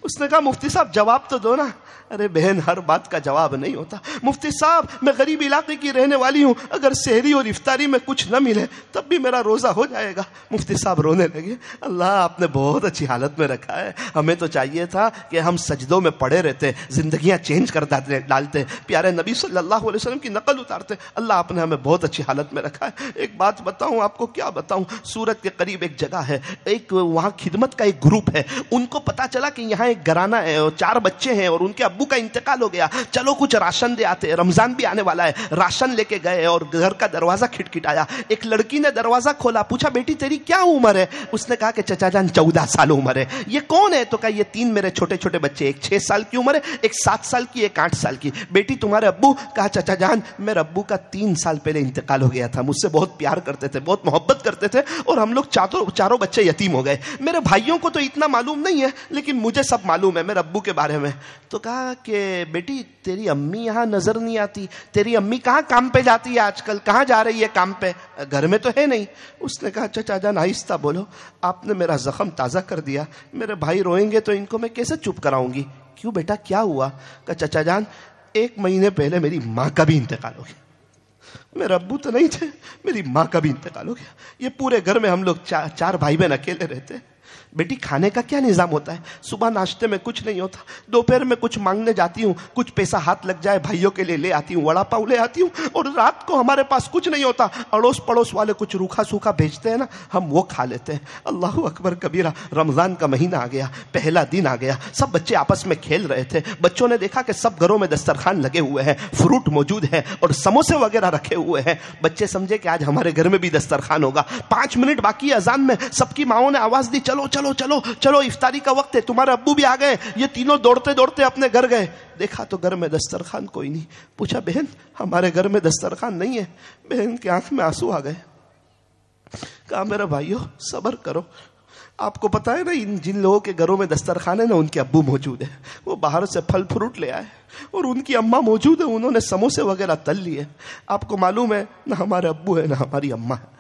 اس نے کہا مفتی صاحب جواب تو دو نا. ارے بہن ہر بات کا جواب نہیں ہوتا. مفتی صاحب میں غریب علاقے کی رہنے والی ہوں، اگر سحری اور افطاری میں کچھ نہ ملے تب بھی میرا روزہ ہو جائے گا. مفتی صاحب رونے لگے. اللہ آپ نے بہت اچھی حالت میں رکھا ہے، ہمیں تو چاہیے تھا کہ ہم سجدوں میں پڑے رہتے، زندگیاں چینج کر ڈالتے، پیارے نبی صلی اللہ علیہ وسلم کی نقل اتارتے. اللہ آپ نے ہمیں بہت اچھی حالت میں رکھا ہے. ایک بات بتاؤں آپ کو، کیا بتاؤں، سورت کے قریب ایک جگہ ہے، ایک وہاں خدمت کا ایک گروپ ہے. ان کو پتا چلا کہ یہاں ایک گھرانہ ہے اور 4 بچے ہیں اور ان کے ابو کا انتقال ہو گیا, چلو کچھ راشن دے آتے, رمضان بھی آنے والا ہے. راشن لے کے گئے اور گھر کا دروازہ کھٹکھٹایا. ایک لڑکی نے دروازہ کھولا, پوچھا بیٹی تیری کیا عمر ہے؟ اس نے کہا کہ چچا جان 14 سال عمر ہے. یہ کون ہے؟ تو کہا یہ 3 میرے چھوٹے چھوٹے بچے, ایک 6 سال کی عمر ہے, ایک 7 سال کی, ایک 8 سال کی. بیٹی تمہارے ابو؟ کہا چچا جان میرے ابو کا 3 سال پہلے انتقال ہو گیا تھا, مجھ سے بہت پیار کرتے تھے, بہت محبت کرتے تھے اور ہم لوگ چاروں بچے یتیم ہو گئے. میرے بھائیوں کو تو اتنا معلوم نہیں ہے لیکن مجھے سب معلوم ہے میرے ابو کے بارے میں. تو کہا کہ بیٹی تیری امی یہاں نظر نہیں آتی, تیری امی کہاں کام پہ جاتی ہے آج کل, کہاں جا رہی ہے کام پہ, گھر میں تو ہے نہیں. اس نے کہا چچا جان آہستہ بولو, آپ نے میرا زخم تازہ کر دیا, میرے بھائی روئیں گے تو ان کو میں کیسے چپ کراؤں گی. کیوں بیٹا کیا ہوا؟ کہ چچا جان 1 مہینے پہلے میری ماں کا بھی انتقال ہو گیا. میرے ابو تو نہیں تھے, میری ماں کا بھی انتقال ہو گیا. یہ پورے گھر میں ہم لوگ 4 بھائی بہن اکیلے رہتے. بیٹی کھانے کا کیا نظام ہوتا ہے؟ صبح ناشتے میں کچھ نہیں ہوتا, دوپہر میں کچھ مانگنے جاتی ہوں, کچھ پیسہ ہاتھ لگ جائے بھائیوں کے لیے لے آتی ہوں, وڑا پاؤ لے آتی ہوں, اور رات کو ہمارے پاس کچھ نہیں ہوتا, اڑوس پڑوس والے کچھ روکھا سوکھا بھیجتے ہیں نا, ہم وہ کھا لیتے ہیں. اللہ اکبر کبیرہ. رمضان کا مہینہ آ گیا, پہلا دن آ گیا, سب بچے آپس میں کھیل رہے تھے. بچوں نے دیکھا کہ سب گھروں میں دسترخوان لگے ہوئے ہیں, فروٹ موجود ہے اور سموسے وغیرہ رکھے ہوئے ہیں. بچے سمجھے کہ آج ہمارے گھر میں بھی دسترخوان ہوگا. 5 منٹ باقی اذان میں, سب کی ماؤں نے آواز دی چلو چلو چلو چلو افطاری کا وقت ہے. تمہارے ابو بھی آ گئے. یہ تینوں دوڑتے دوڑتے اپنے گھر گئے. دیکھا تو گھر میں دسترخوان کوئی نہیں. پوچھا بہن ہمارے گھر میں دسترخوان نہیں ہے. بہن کی آنکھ میں آنسو آ گئے. کہا میرے بھائیو صبر کرو, آپ کو پتا ہے نا جن لوگوں کے گھروں میں دسترخوان ہے نا ان کے ابو موجود ہے, وہ باہر سے پھل فروٹ لے آئے, اور ان کی اماں موجود ہے, انہوں نے سموسے وغیرہ تل لیے. آپ کو معلوم ہے نہ ہمارے ابو ہے نہ ہماری اماں ہے.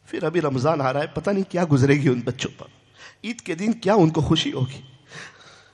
پھر ابھی رمضان آ رہا ہے, پتہ نہیں کیا گزرے گی ان بچوں پر, عید کے دن کیا ان کو خوشی ہوگی.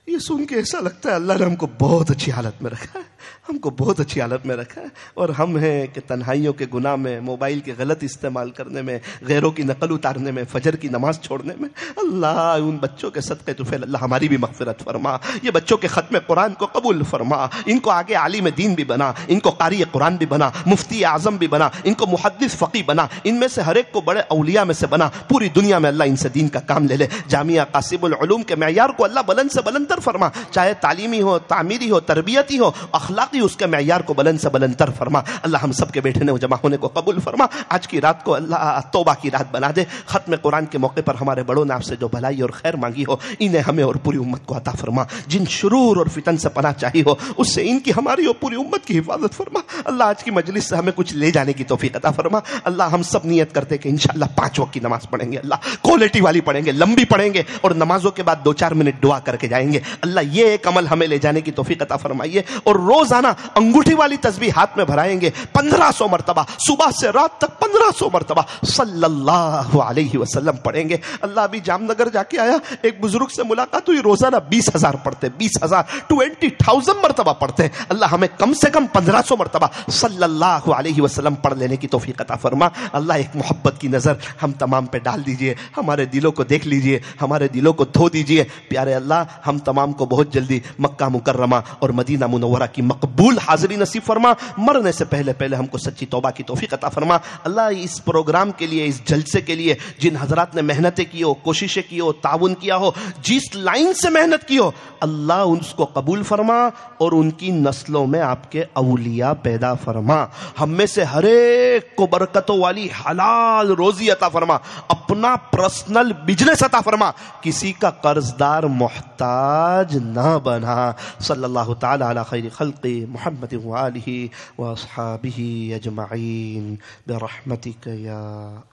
یہ سن کے ایسا لگتا ہے اللہ نے ہم کو بہت اچھی حالت میں رکھا ہے, ہم کو بہت اچھی حالت میں رکھا ہے. اور ہم ہیں کہ تنہائیوں کے گناہ میں, موبائل کے غلط استعمال کرنے میں, غیروں کی نقل اتارنے میں, فجر کی نماز چھوڑنے میں. اللہ ان بچوں کے صدقے طفیل اللہ ہماری بھی مغفرت فرما. یہ بچوں کے ختم قرآن کو قبول فرما, ان کو آگے عالم دین بھی بنا, ان کو قاری قرآن بھی بنا, مفتی اعظم بھی بنا, ان کو محدث فقی بنا, ان میں سے ہر ایک کو بڑے اولیاء میں سے بنا. پوری دنیا میں اللہ ان سے دین کا کام لے لے. جامعہ قاسم العلوم کے معیار کو اللہ بلند سے بلند تر فرما, چاہے تعلیمی ہو, تعمیری ہو, تربیتی ہو, اخلاقی, اس کے معیار کو بلند سے بلند تر فرما. اللہ ہم سب کے بیٹھنے و جمع ہونے کو قبول فرما. آج کی رات کو اللہ توبہ کی رات بنا دے. ختم قرآن کے موقع پر ہمارے بڑوں نے آپ سے جو بھلائی اور خیر مانگی ہو انہیں ہمیں اور پوری امت کو عطا فرما. جن شرور اور فتن سے پناہ چاہی ہو اس سے ان کی, ہماری اور پوری امت کی حفاظت فرما. اللہ آج کی مجلس سے ہمیں کچھ لے جانے کی توفیق عطا فرما. اللہ ہم سب نیت کرتے کہ انشاءاللہ 5 وقت کی نماز پڑھیں گے, اللہ کوالٹی والی پڑھیں گے, لمبی پڑھیں گے, اور نمازوں کے بعد 2-4 منٹ دعا کر کے جائیں گے. اللہ یہ ایک عمل ہمیں لے جانے کی توفیق عطا فرمائیے. اور روزانہ انگوٹھی والی تسبیح ہاتھ میں بھرائیں گے 1500 مرتبہ, صبح سے رات تک 1500 مرتبہ صلی اللہ علیہ وسلم پڑھیں گے. اللہ ابھی جام نگر جا کے آیا, ایک بزرگ سے ملاقات ہوئی, روزانہ 20,000 پڑھتے, 20,000 20,000 مرتبہ پڑھتے. اللہ ہمیں کم سے کم 1500 مرتبہ صلی اللہ علیہ وسلم پڑھ لینے کی توفیق عطا فرما. اللہ ایک محبت کی نظر ہم تمام پہ ڈال دیجئے, ہمارے دلوں کو دیکھ لیجئے, ہمارے دلوں کو دھو دیجئے. پیارے اللہ ہم تمام کو بہت جلدی مکہ مکرمہ اور مدینہ منورہ کی مقبول حاضری نصیب فرما. مرنے سے پہلے ہم کو سچی توبہ کی توفیق عطا فرما. اللہ اس پروگرام کے لیے, اس جلسے کے لیے جن حضرات نے محنتیں کی ہو, کوششیں کی ہو, تعاون کیا ہو, جس لائن سے محنت کی ہو, اللہ اس کو قبول فرما اور ان کی نسلوں میں آپ کے اولیاء پیدا فرما. ہم میں سے ہر ایک کو برکتوں والی حلال روزی عطا فرما, اپنا پرسنل بزنس عطا فرما, کسی کا قرضدار محتاج نہ بنا. صلی اللہ تعالی علی خیر خلق محمد وآلہ واصحابہ اجمعین برحمتک یا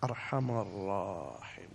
ارحم الراحمین.